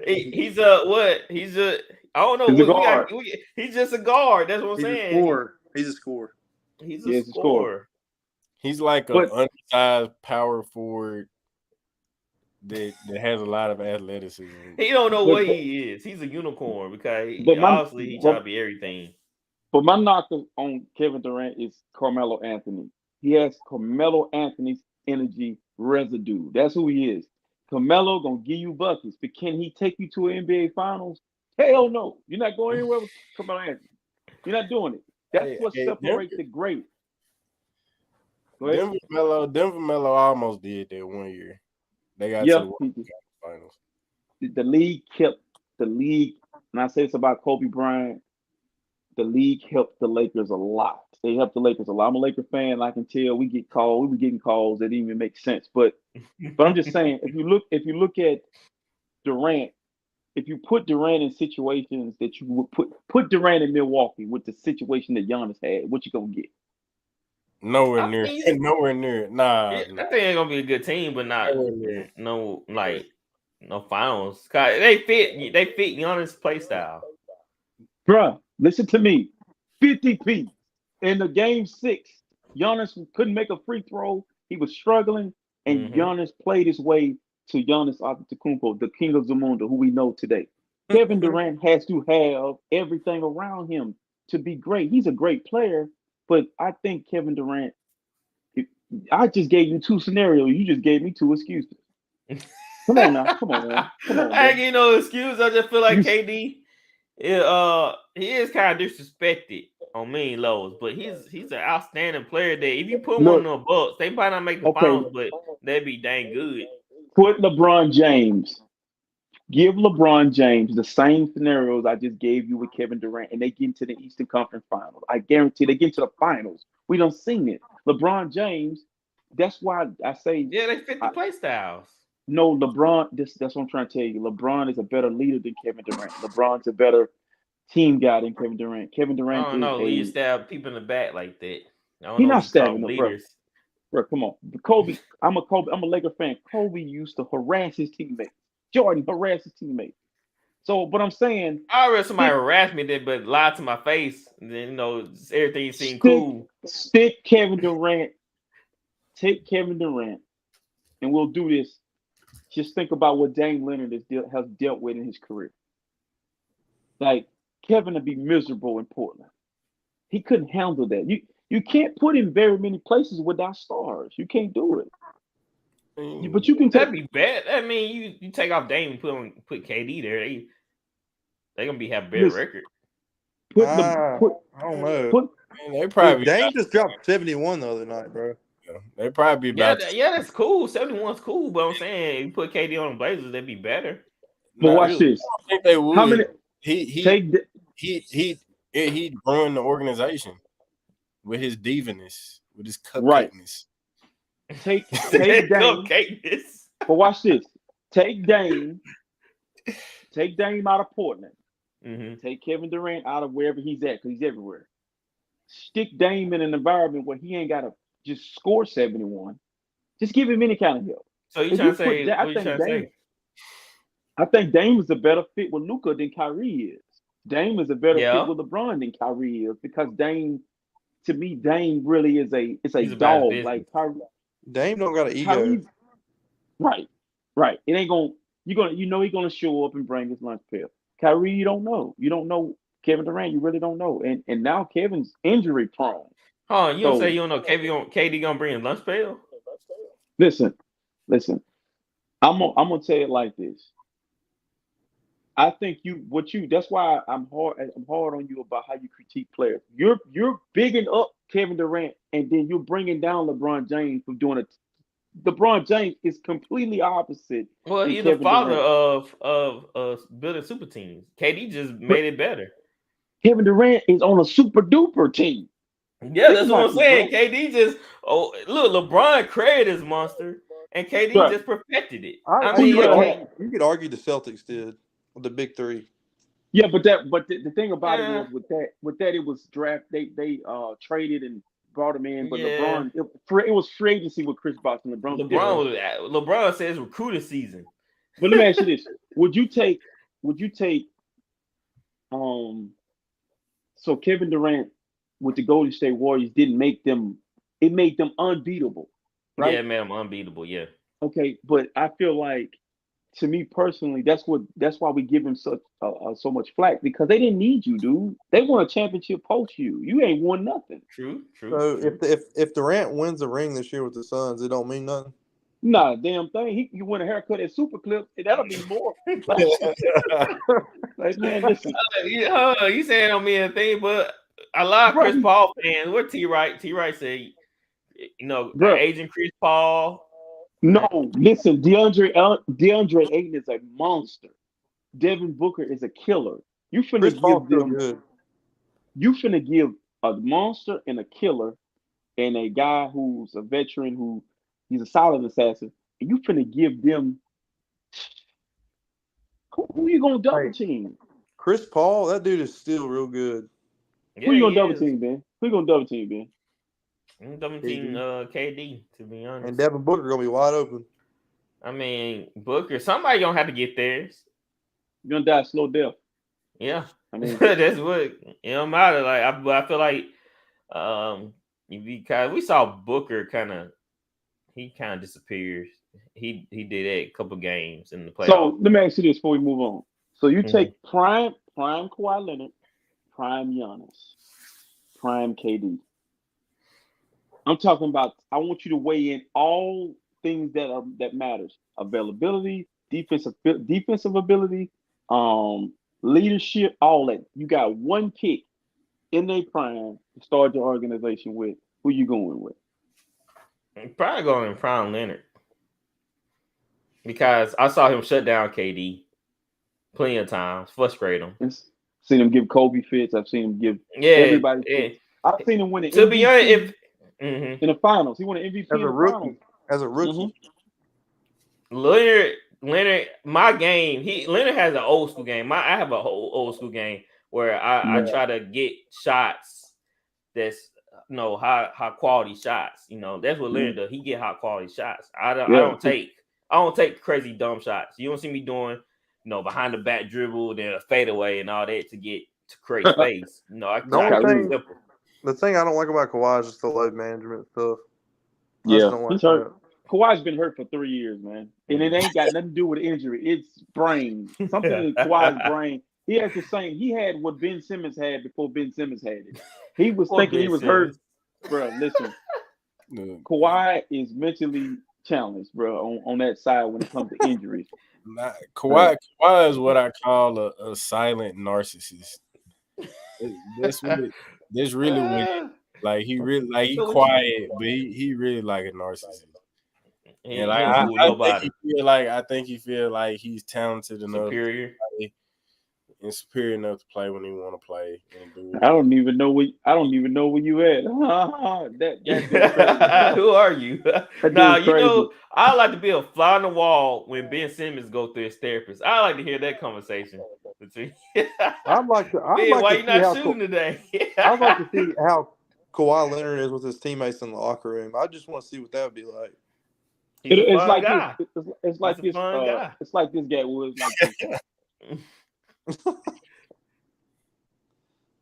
he's a what? He's a I don't know. He's a guard. He's just a guard. That's what I'm saying. He's a scorer. He's a scorer. He's like an undersized power forward that has a lot of athleticism. He don't know what he is. He's a unicorn because obviously he try to be everything. But my knock on Kevin Durant is Carmelo Anthony. He has Carmelo Anthony's energy residue. That's who he is. Carmelo gonna give you buckets, but can he take you to an NBA Finals? Hell no. You're not going anywhere with Carmelo Anthony. You're not doing it. That's what separates the great. Denver Melo almost did that one year. They got to the finals. The league kept the league, and I say this about Kobe Bryant. The league helped the Lakers a lot. They helped the Lakers a lot. I'm a Laker fan. I can tell we were getting calls that didn't even make sense. But I'm just saying, if you look at Durant, if you put Durant in situations that you would put Durant in Milwaukee with the situation that Giannis had, what you gonna get? Nowhere near. Nah. I think they're gonna be a good team, but not no finals. They fit Giannis' play style. Bruh, listen to me. 50p in the game 6. Giannis couldn't make a free throw. He was struggling, and Giannis played his way to Giannis Antetokounmpo, the king of Zamunda, who we know today. Kevin Durant has to have everything around him to be great. He's a great player, but I think Kevin Durant. I just gave you 2 scenarios. You just gave me 2 excuses. Come on, man. I ain't getting no excuse. I just feel like KD. He is kind of disrespected on Mean Lows, but he's an outstanding player. That if you put him on the Bucks, they might not make the finals, but they'd be dang good. Put LeBron James. Give LeBron James the same scenarios I just gave you with Kevin Durant, and they get into the Eastern Conference Finals. I guarantee they get into the finals. We don't seen it. LeBron James. That's why I say they fit the play styles. No, LeBron. That's what I'm trying to tell you. LeBron is a better leader than Kevin Durant. LeBron's a better team guy than Kevin Durant. Kevin Durant. I don't know. You stab people in the back like that. He's not stabbing them, bro. Come on, Kobe. I'm a Laker fan. Kobe used to harass his teammates. Jordan harassed his teammates. So, but I'm saying, I read somebody harass me, but lied to my face. And then everything seemed cool. Stick Kevin Durant. Take Kevin Durant, and we'll do this. Just think about what Dame Leonard has dealt with in his career. Like, Kevin would be miserable in Portland. He couldn't handle that. You can't put him very many places without stars. You can't do it. But you can. That'd be bad. I mean, you take off Dame and put KD there. They gonna have a better record. I don't know. They probably Dame just dropped 71 the other night, bro. They probably be about. That's cool. 71's cool, but I'm saying if you put KD on the Blazers, that'd be better. But watch this. I don't think they would. How many? He ruined the organization with his diviness, with his cupcakeness. Take Dame. Cupcakeness. But watch this. Take Dame out of Portland. Take Kevin Durant out of wherever he's at, because he's everywhere. Stick Dame in an environment where he ain't got to just score 71. Just give him any kind of help. So you trying to say? I think Dame is a better fit with Luka than Kyrie is. Dame is a better fit with LeBron than Kyrie is, because Dame, to me, Dame really is a dog. Like Kyrie. Dame don't got an ego. Right. It ain't gonna. He's gonna show up and bring his lunch pail. Kyrie, you don't know. You don't know Kevin Durant. You really don't know. And now Kevin's injury prone. You don't say you don't know KD gonna bring a lunch pail? Listen. I'm gonna tell it like this. I think that's why I'm hard on you about how you critique players. You're bigging up Kevin Durant, and then you're bringing down LeBron James from doing it. LeBron James is completely opposite. Well, he's the father of building super teams. KD just made it better. Kevin Durant is on a super duper team. Yeah, that's what I'm saying. KD just look, LeBron created this monster, and KD Right. just perfected it. You could argue the Celtics did with the big three. Yeah, but the thing about it was with that it was draft. They traded and brought him in, but LeBron it was free agency with Chris Bosh and LeBron says recruiting season. But let me ask you this: Would you take so Kevin Durant with the Golden State Warriors didn't make them. It made them unbeatable, right? Yeah, it made them unbeatable. Yeah. Okay, but I feel like, to me personally, that's why we give them so much flack, because they didn't need you, dude. They won a championship post you. You ain't won nothing. True. So if Durant wins a ring this year with the Suns, it don't mean nothing. Nah, damn thing. He win a haircut at Super Clip, that'll be more. Like, man, listen. You saying don't mean a thing, but a lot of Chris Paul fans. What T-Wright said, Agent Chris Paul. No, listen, DeAndre Ayton is a monster. Devin Booker is a killer. You finna give a monster and a killer and a guy who's a veteran who he's a solid assassin, and you finna give them who you gonna double team? Chris Paul, that dude is still real good. Yeah, who you gonna double team, Ben? Who you gonna double team, Ben? I'm double team KD, to be honest. And Devin Booker gonna be wide open. I mean, Booker, somebody gonna have to get theirs. You're gonna die a slow death. Yeah, I mean that's what it don't matter. Like I feel like because we saw Booker kind of disappears. He did a couple games in the playoffs. So let me ask you this before we move on. So you take prime Kawhi Leonard, prime Giannis, prime KD. I'm talking about. I want you to weigh in all things that matters: availability, defensive ability, leadership, all that. You got one pick in their prime to start your organization with. Who you going with? I'm probably going in prime Leonard, because I saw him shut down KD plenty of times, frustrate him. Seen him give Kobe fits. I've seen him give everybody fits. I've seen him win an MVP. To be honest, in the finals, he won an MVP as a rookie. As a rookie, Leonard, my game. Leonard has an old school game. I have a whole old school game where I try to get shots that's high quality shots. That's what Leonard does. He get high quality shots. I don't take crazy dumb shots. You don't see me doing behind the back dribble, then a fadeaway and all that to create space. The thing I don't like about Kawhi is just the load management stuff. He's hurt. Kawhi's been hurt for 3 years, man. And it ain't got nothing to do with injury. It's brain. Something in Kawhi's brain. He has the same. He had what Ben Simmons had before Ben Simmons had it. He was thinking he was hurt. Bro, listen. Kawhi is mentally challenged, bro, on that side when it comes to injuries. Kawhi is what I call a silent narcissist. This really what he quiet, but he really like a narcissist. And I think he feel like he's talented enough, superior enough to play when he want to play. I don't even know where you at. Who are you? I like to be a fly on the wall when Ben Simmons go through his therapist. I like to hear that conversation. I'd like to. Why you not shooting today? I'd like to see how Kawhi Leonard is with his teammates in the locker room. I just want to see what that would be like. It's like this guy was like.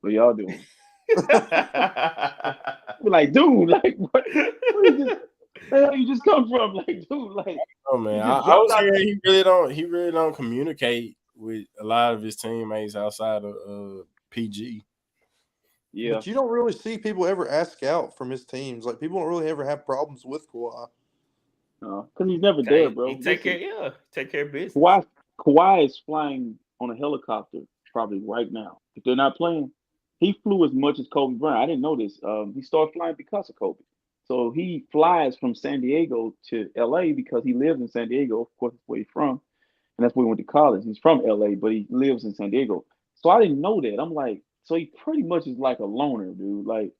What y'all doing? We're like, dude, like what? Where you just come from? Like, dude, like. Oh man, I was hearing he really don't communicate with a lot of his teammates outside of PG. Yeah, but you don't really see people ever ask out from his teams. Like, people don't really ever have problems with Kawhi. No, because he's never there, bro. He take care of business. Kawhi is flying on a helicopter probably right now. If they're not playing, he flew as much as Kobe Bryant. I didn't know this. He started flying because of Kobe. So he flies from San Diego to LA because he lives in San Diego. Of course, that's where he's from. And that's where he went to college. He's from LA, but he lives in San Diego. So I didn't know that. I'm like, so he pretty much is like a loner, dude. Like,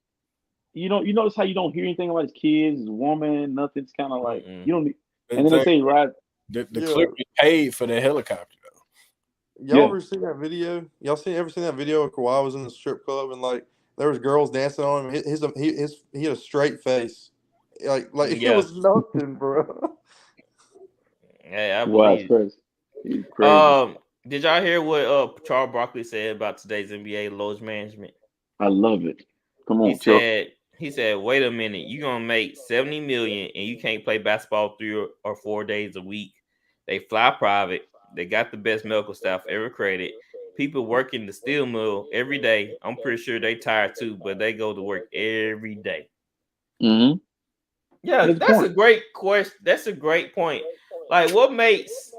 you notice how you don't hear anything about his kids, his woman, nothing. It's kind of like you don't. And then they say the Clippers paid for the helicopter though. Y'all ever seen that video? Ever seen that video of Kawhi was in the strip club and like there was girls dancing on him? He had a straight face, like it was nothing, bro. Yeah, I believe. Crazy. He's crazy. Did y'all hear what Charles Barkley said about today's NBA load management? I love it. Come on, he said, wait a minute, you're gonna make $70 million and you can't play basketball 3 or 4 days a week. They fly private, they got the best medical staff ever created. People working the steel mill every day. I'm pretty sure they tired too, but they go to work every day. Mm-hmm. Yeah, that's a great question. That's a great point. Like, what makes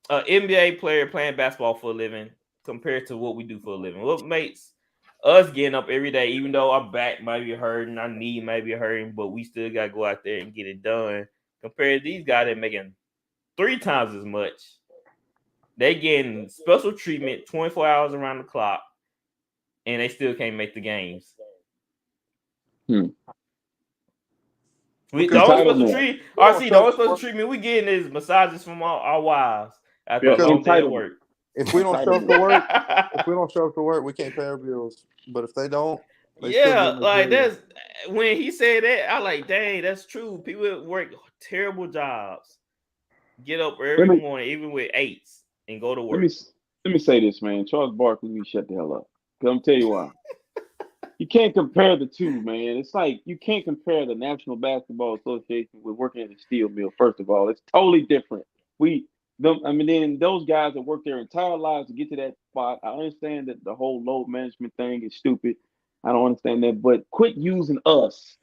an NBA player playing basketball for a living compared to what we do for a living? What makes us getting up every day, even though our back might be hurting, our knee might be hurting, but we still got to go out there and get it done, compared to these guys that are making 3 times as much. They getting special treatment 24 hours around the clock, and they still can't make the games. The only special treatment we getting is massages from our wives after a long day of work. If we don't show up to work, we can't pay our bills. But if they don't, that's when he said that, I like, dang, that's true. People work terrible jobs, get up every morning, even with 8s, and go to work. Let me say this, man. Charles Barkley, we shut the hell up. Cause I'm tell you why. You can't compare the two, man. It's like you can't compare the National Basketball Association with working at a steel mill. First of all, it's totally different. Then those guys that work their entire lives to get to that spot. I understand that the whole load management thing is stupid. I don't understand that, but quit using us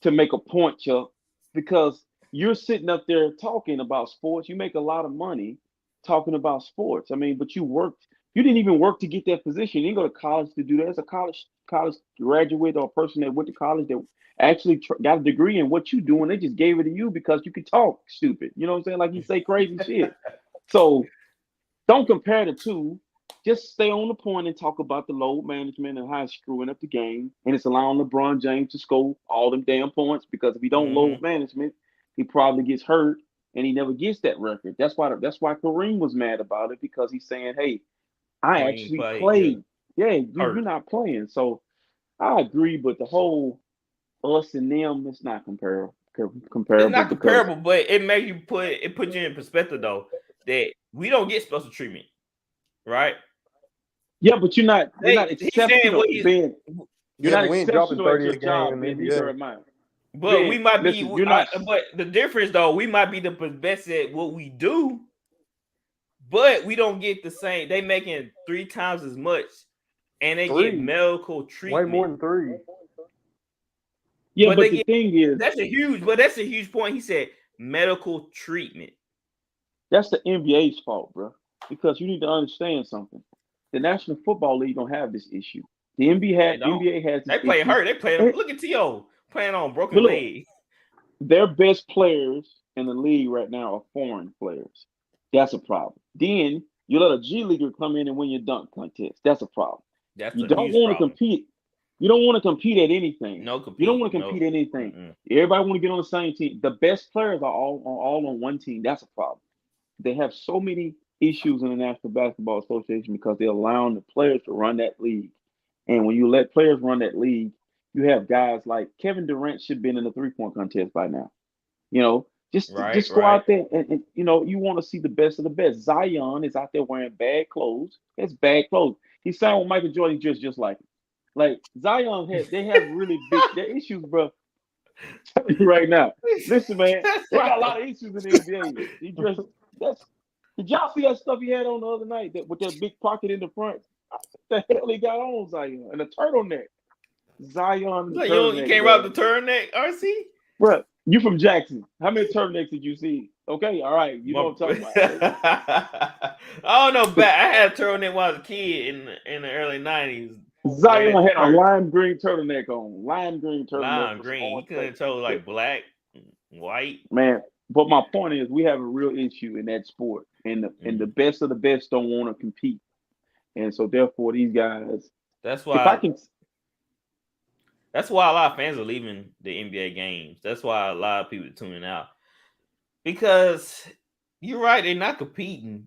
to make a point, Chuck, because you're sitting up there talking about sports. You make a lot of money talking about sports. I mean, but you didn't even work to get that position. You didn't go to college to do that. As a college graduate or a person that went to college that actually got a degree in what you do, and they just gave it to you because you could talk stupid. You know what I'm saying? Like you say crazy shit. So don't compare the two. Just stay on the point and talk about the load management and how it's screwing up the game. And it's allowing LeBron James to score all them damn points, because if he don't load management, he probably gets hurt and he never gets that record. That's why Kareem was mad about it, because he's saying, hey, I actually played. Yeah, you're not playing. So I agree, but the whole us and them, it's not comparable. It's not comparable, but it makes you put you in perspective though, that we don't get special treatment, right? Yeah, but you're not exceptional. You're not exceptional at your job, man. Neither am I. But we might be. But the difference though, we might be the best at what we do, but we don't get the same. They making 3 times as much, and they get medical treatment. Way more than 3. Yeah, but the thing is, that's a huge point. He said medical treatment. That's the NBA's fault, bro. Because you need to understand something. The National Football League don't have this issue. The NBA has. They play hurt. They play. Look at T.O. playing on broken leg. Their best players in the league right now are foreign players. That's a problem. Then you let a G leaguer come in and win your dunk contest. That's a problem. You don't want to compete. You don't want to compete at anything. You don't want to compete at anything. Mm-mm. Everybody want to get on the same team. The best players are all on one team. That's a problem. They have so many issues in the National Basketball Association because they're allowing the players to run that league. And when you let players run that league, you have guys like Kevin Durant should have been in the 3-point contest by now. You know, just go out there and you know, you want to see the best of the best. Zion is out there wearing bad clothes. That's bad clothes. He signed with Michael Jordan just like him. Like Zion they have really big issues, bro. I'm telling you right now. Listen, man, they got a lot of issues in the NBA. Did y'all see that stuff he had on the other night with that big pocket in the front? What the hell he got on, Zion? And a turtleneck. Zion. You can't rock the turtleneck, RC? Bro, you from Jackson. How many turtlenecks did you see? Okay, all right. You know what I'm talking about. I don't know. I had a turtleneck when I was a kid in the early 90s. Zion had a lime green turtleneck on. Lime green turtleneck. Lime green. You couldn't tell like black, white. Man, but my point is we have a real issue in that sport. And the best of the best don't want to compete. And so therefore these guys. That's why a lot of fans are leaving the NBA games. That's why a lot of people are tuning out. Because you're right, they're not competing.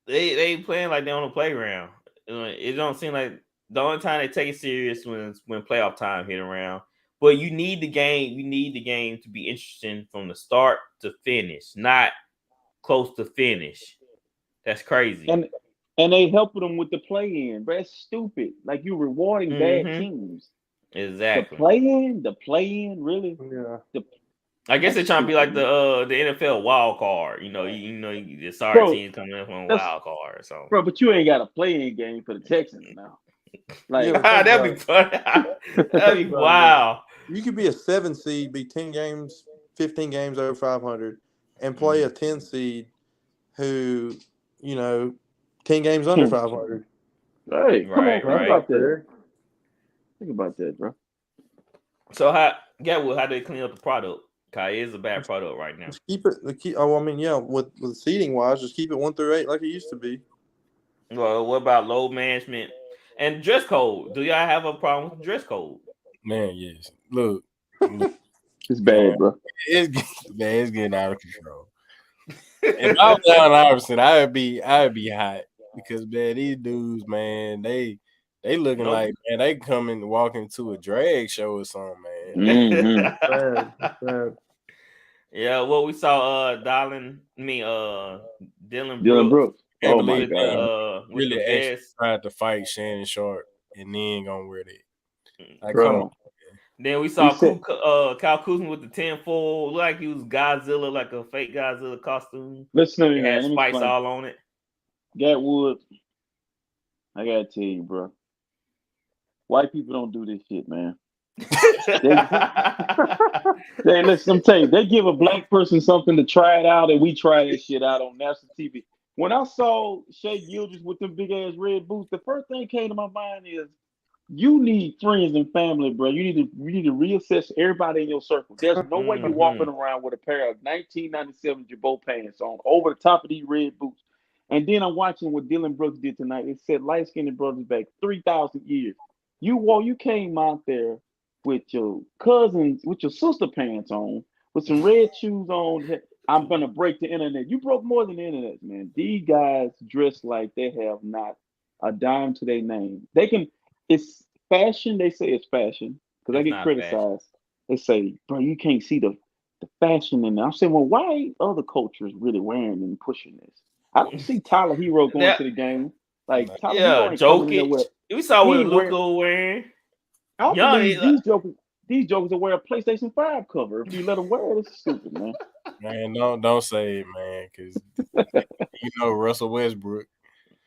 They playing like they're on the playground. It don't seem like the only time they take it serious when playoff time hit around. But you need the game. You need the game to be interesting from the start to finish, not close to finish. That's crazy. And they helping them with the play-in. But that's stupid. Like you rewarding bad teams. Exactly. The play-in, really? Yeah. I guess they're trying to be like the NFL wild card. The sorry team coming in from a wild card or something. Bro, but you ain't got a play-in game for the Texans now. Like that'd be fun. That'd be wow. You could be a 7 seed, be 10 games, 15 games over 500, and play a 10 seed who, 10 games under 500. Hey, come on, right. Think about that, bro. So how do they clean up the product? Kai is a bad product right now. Just keep it. With seating wise, just keep it 1 through 8 like it used to be. Well, what about load management and dress code? Do y'all have a problem with dress code? Man, yes. Look, it's bad, bro. It's getting out of control. If I was down Iverson, I'd be hot because man, these dudes, man, they looking like man, they coming walking to a drag show or something, man. Bad. Yeah, well, we saw Dylan Brooks. Oh my god! Really actually tried to fight Shannon Sharp and then gonna wear that. Like, come on. Then we saw Kyle Kuzma with the 10-4, looked like he was Godzilla, like a fake Godzilla costume. Listen to me, man. Had spikes all on it. Gatwood, I gotta tell you, bro. White people don't do this shit, man. Listen, I'm telling you, they give a black person something to try it out, and we try that shit out on national TV. When I saw Shea Gildress with them big ass red boots, the first thing came to my mind is you need friends and family, bro. You need to reassess everybody in your circle. There's no way you're walking around with a pair of 1997 Jabot pants on over the top of these red boots. And then I'm watching what Dylan Brooks did tonight. It said light-skinned brothers back 3,000 years. You came out there with your cousins, with your sister pants on, with some red shoes on. I'm gonna break the internet. You broke more than the internet, man. These guys dress like they have not a dime to their name. It's fashion. They say it's fashion because I get criticized. Fashion. They say, bro, you can't see the fashion in there. I'm saying, well, why other cultures really wearing and pushing this? I don't see Tyler Hero going to the game. Like Tyler Hero ain't coming in there with. We saw what Luka was wearing. I don't believe these jokers will wear a PlayStation 5 cover. If you let them wear it, it's stupid, man. Man, don't say it, man, because Russell Westbrook.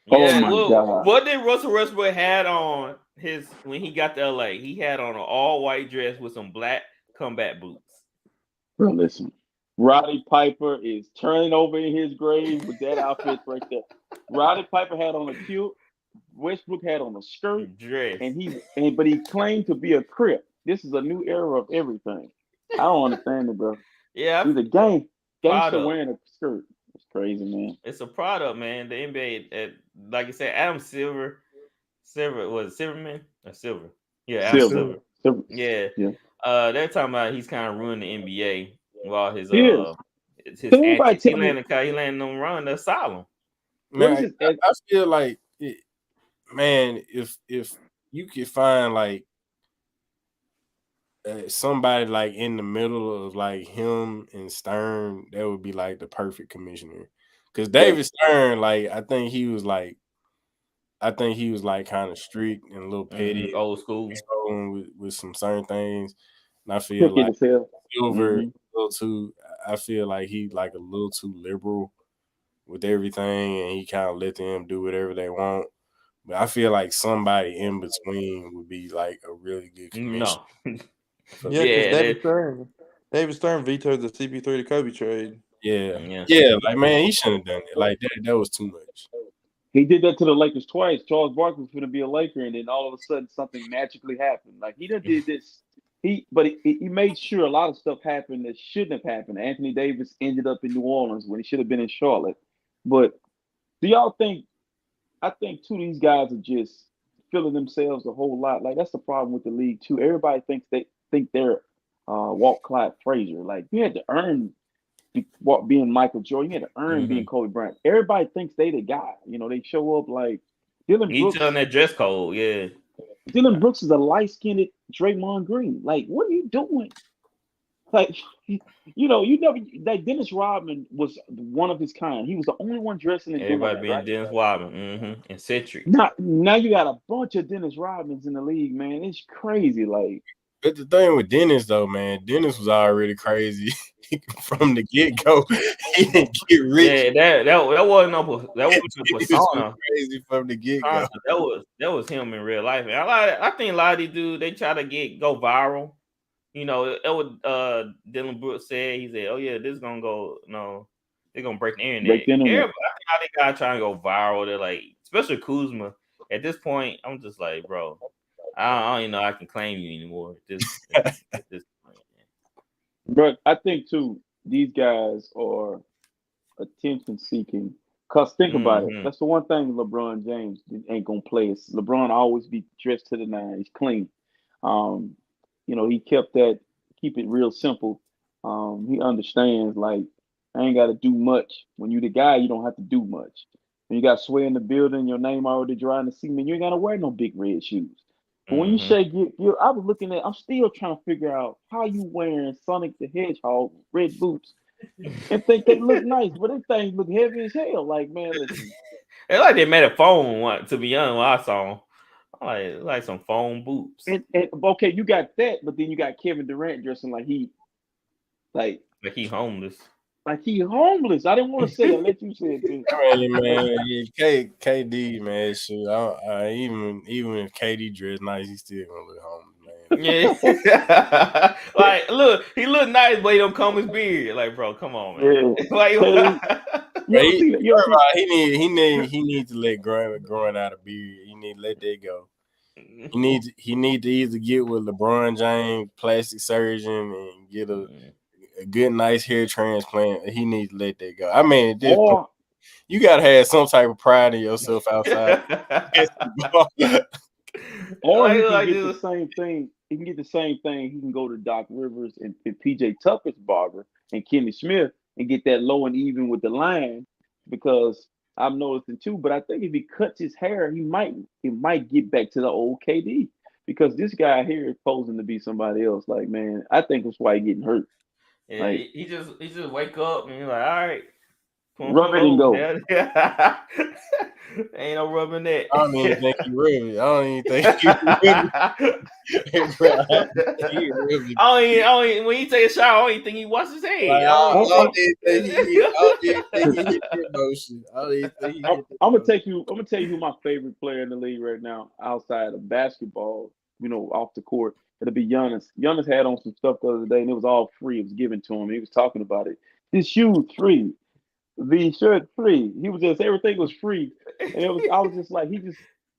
Yeah, God. What did Russell Westbrook had on when he got to LA? He had on an all-white dress with some black combat boots. Bro, listen. Roddy Piper is turning over in his grave with that outfit right there. Roddy Piper had on a kilt. Westbrook had on a skirt, dress, but he claimed to be a Crip. This is a new era of everything. I don't understand it, bro. Yeah, he's a gangster wearing a skirt. It's crazy, man. It's a product, man. The NBA, like you said, Adam Silver was it Silverman or Silver? Yeah, Adam Silver. Yeah. They're talking about he's kind of ruined the NBA while his antics. He landed on run the asylum. Man, I feel like man, if you could find like somebody like in the middle of like him and Stern, that would be like the perfect commissioner. Because David Stern, like I think he was like kind of strict and a little petty, old school, with some certain things. And I feel like Silver a little too. I feel like he like a little too liberal with everything, and he kind of let them do whatever they want. But I feel like somebody in between would be like a really good commissioner. No. Because David Stern vetoed the CP3 to Kobe trade. Yeah. Like man, he shouldn't have done it. Like that was too much. He did that to the Lakers twice. Charles Barkley was going to be a Laker, and then all of a sudden something magically happened. Like he done did this. He made sure a lot of stuff happened that shouldn't have happened. Anthony Davis ended up in New Orleans when he should have been in Charlotte. But do y'all think? I think too these guys are just feeling themselves a whole lot. Like that's the problem with the league too. Everybody thinks they're Walt Clyde Frazier. Like you had to earn being Michael Jordan. You had to earn being Kobe Bryant. Everybody thinks they the guy. You know, they show up like Dylan Brooks. He's on that dress code, yeah. Dylan Brooks is a light-skinned Draymond Green. Like, what are you doing? Like, you know, you never like Dennis Rodman was one of his kind. He was the only one dressing and Everybody doing being that, right? Dennis Rodman, and Citric. Now you got a bunch of Dennis Rodmans in the league, man. It's crazy. Like, but the thing with Dennis though, man, Dennis was already crazy from the get-go. He didn't get rich. Yeah, that wasn't no persona. Crazy from the get-go. That was him in real life. And I think a lot of these dudes, they try to go viral. You know, it was Dylan Brooks said. He said, "Oh yeah, this is gonna go. No, they're gonna break the internet." Everybody, I think how they got trying to go viral. They're like, especially Kuzma. At this point, I'm just like, bro, I don't even know I can claim you anymore. At this point. But I think too, these guys are attention seeking. Cause think about it. That's the one thing LeBron James ain't gonna play. Is LeBron always be dressed to the nines. He's clean. You know, he keep it real simple. He understands, like, I ain't got to do much. When you the guy, you don't have to do much. When you got Sway in the building, your name already dry in the cement, you ain't got to wear no big red shoes. But when you say, I was looking at, I'm still trying to figure out how you wearing Sonic the Hedgehog red boots and think they look nice, but them things look heavy as hell. Like, man, listen. It's like they made a phone, to be honest, when I saw them. Like some foam boots. And okay, you got that, but then you got Kevin Durant dressing like he homeless. Like he homeless. I didn't want to say it. Let you say it too. Really, man. Yeah, KD, man. Shoot, even if KD dressed nice, he still gonna look homeless, man. Yeah. Like, look, he look nice, but he don't comb his beard. Like, bro, come on, man. Yeah. Like, he needs to let growing out a beard. He need to let that go. He need to either get with LeBron James, plastic surgeon, and get a good, nice hair transplant. He needs to let that go. I mean, you gotta have some type of pride in yourself outside. Or he can get the same thing. He can get the same thing. He can go to Doc Rivers and PJ Tucker's barber and Kenny Smith and get that low and even with the line, because I'm noticing too. But I think if he cuts his hair, he might get back to the old KD, because this guy here is posing to be somebody else. Like, man, I think that's why he's getting hurt. Yeah, like, he just wake up and he's like, all right, rub it and go. Ain't no rubbing that. I don't even think he rubbed it. I don't even think he rubbed it. I don't even, when he take a shower, I don't even think he washes his head. I'm gonna tell you who my favorite player in the league right now, outside of basketball, you know, off the court. It'll be Giannis. Giannis had on some stuff the other day, and it was all free. It was given to him. He was talking about it. His shoes free. The shirt free. He was just, everything was free. And I was just like,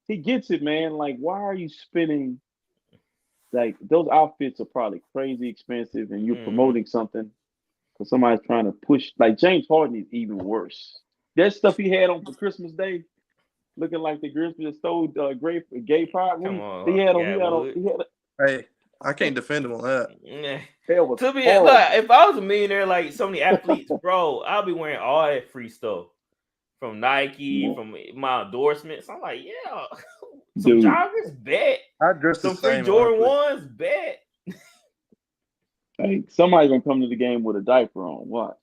he gets it, man. Like, why are you spending, like, those outfits are probably crazy expensive, and you're promoting something because somebody's trying to push. Like, James Harden is even worse. That stuff he had on for Christmas Day, looking like the Grinch that stole gay pride. Hey, I can't defend him on that. To be like, if I was a millionaire like so many athletes, bro, I'll be wearing all that free stuff from Nike, from my endorsements. I'm like, yeah, some joggers, bet. I dress some free Jordan ones, bet. Hey, somebody's gonna come to the game with a diaper on. Watch.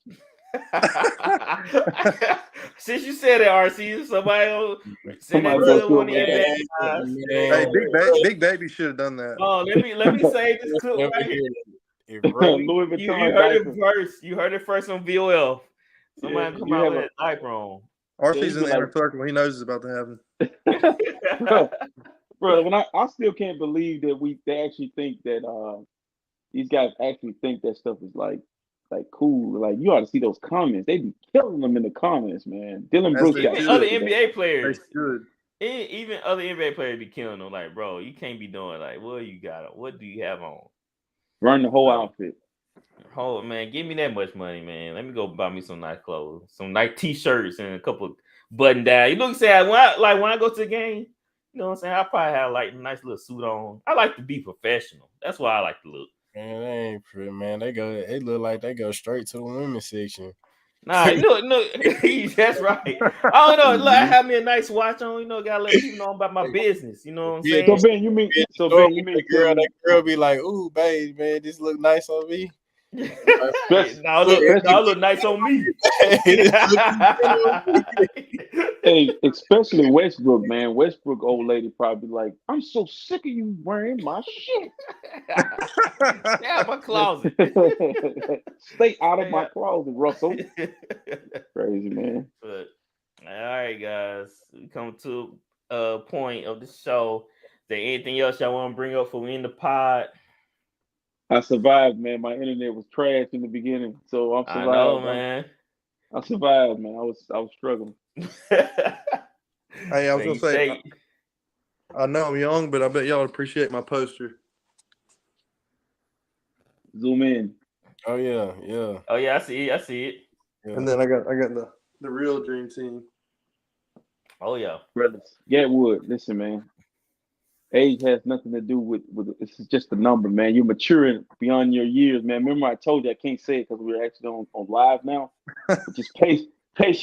Since you said it, RC, somebody send that to one of Hey, Big Baby should have done that. Oh, let me say this clip right here. You heard it first. You heard it first on VOL. Somebody come out with a diaper on. RC's in the inner circle. He knows it's about to happen. Bro, when I still can't believe that they actually think that these guys actually think that stuff is like cool. Like, you ought to see those comments. They be killing them in the comments, man. Dylan Brooks, even other NBA players. They should. Even other NBA players be killing them. Like, bro, you can't be doing like, what do you have on? Run the whole outfit. Oh man, give me that much money, man. Let me go buy me some nice clothes, some nice t-shirts, and a couple button down. You look sad when I go to the game. You know what I'm saying? I probably have like a nice little suit on. I like to be professional. That's why I like to look. Man, they ain't pretty, man. They look like they go straight to the women's section. Nah, look, that's right. I don't know. Look, I have me a nice watch on. Gotta let people know about my business. You know what I'm saying? So Ben, you mean that girl be like, "Ooh, babe, man, this look nice on me." No, look nice on me. Hey, especially Westbrook, man. Westbrook old lady probably like, I'm so sick of you wearing my shit. Yeah, my closet. Stay out of my closet, Russell. Crazy, man. But all right, guys, we come to a point of the show. Is there anything else y'all want to bring up for we in the pod? I survived, man. My internet was trash in the beginning, so I'm survived. I know, man. I survived, man. I was struggling. Hey, I was gonna say, I know I'm young, but I bet y'all appreciate my poster. Zoom in. Oh yeah. Oh yeah, I see it. Yeah. And then I got the real dream team. Oh yeah, brothers. Gatwood, listen, man. Age has nothing to do with it's just a number, man. You're maturing beyond your years, man. Remember, I told you I can't say it because we're actually on live now. But just pace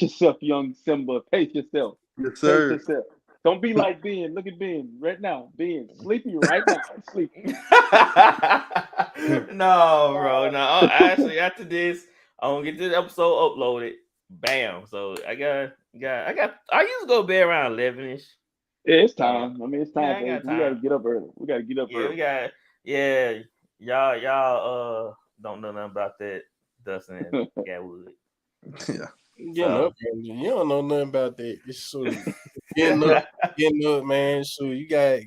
yourself, young Simba. Pace yourself. Yes, sir. Pace yourself. Don't be like Ben. Look at Ben right now. Ben sleepy right now. Sleepy. No, bro. No, actually, after this, I'm gonna get this episode uploaded. Bam. So I used to go to bed around 11ish. Yeah, it's time. I mean, it's time. Yeah, We gotta get up early. Y'all don't know nothing about that, Dustin and Gatwood. Yeah. You don't know nothing about that. It's so getting up, man. So you gotta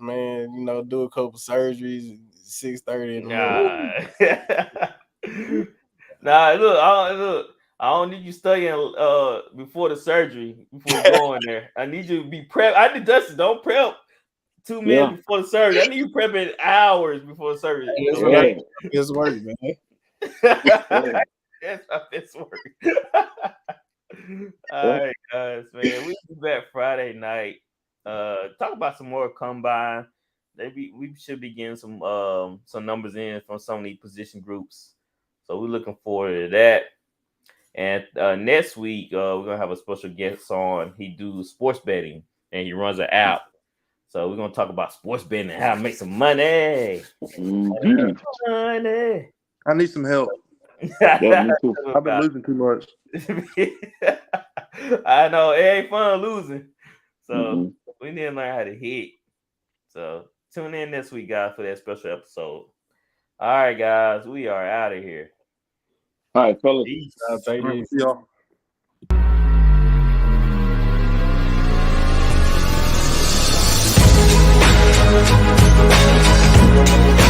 man, do a couple surgeries 6:30 in the morning. Nah, look. I don't need you studying before the surgery, before you go in there. I need you to be prep. I need Dustin, don't prep 2 minutes before the surgery. I need you prepping hours before the surgery. It's work, man. That's not this work. All right, guys, man. We'll be back Friday night. Talk about some more combine. Maybe we should be getting some numbers in from some of these position groups. So we're looking forward to that. And next week, we're gonna have a special guest on. He do sports betting and he runs an app. So we're gonna talk about sports betting and how to make some money. Money. I need some help. Yeah, me too. I've been losing too much. I know it ain't fun losing. So we need to learn how to hit. So tune in next week, guys, for that special episode. All right, guys, we are out of here. All right, fellas. Peace. See y'all. Thank you.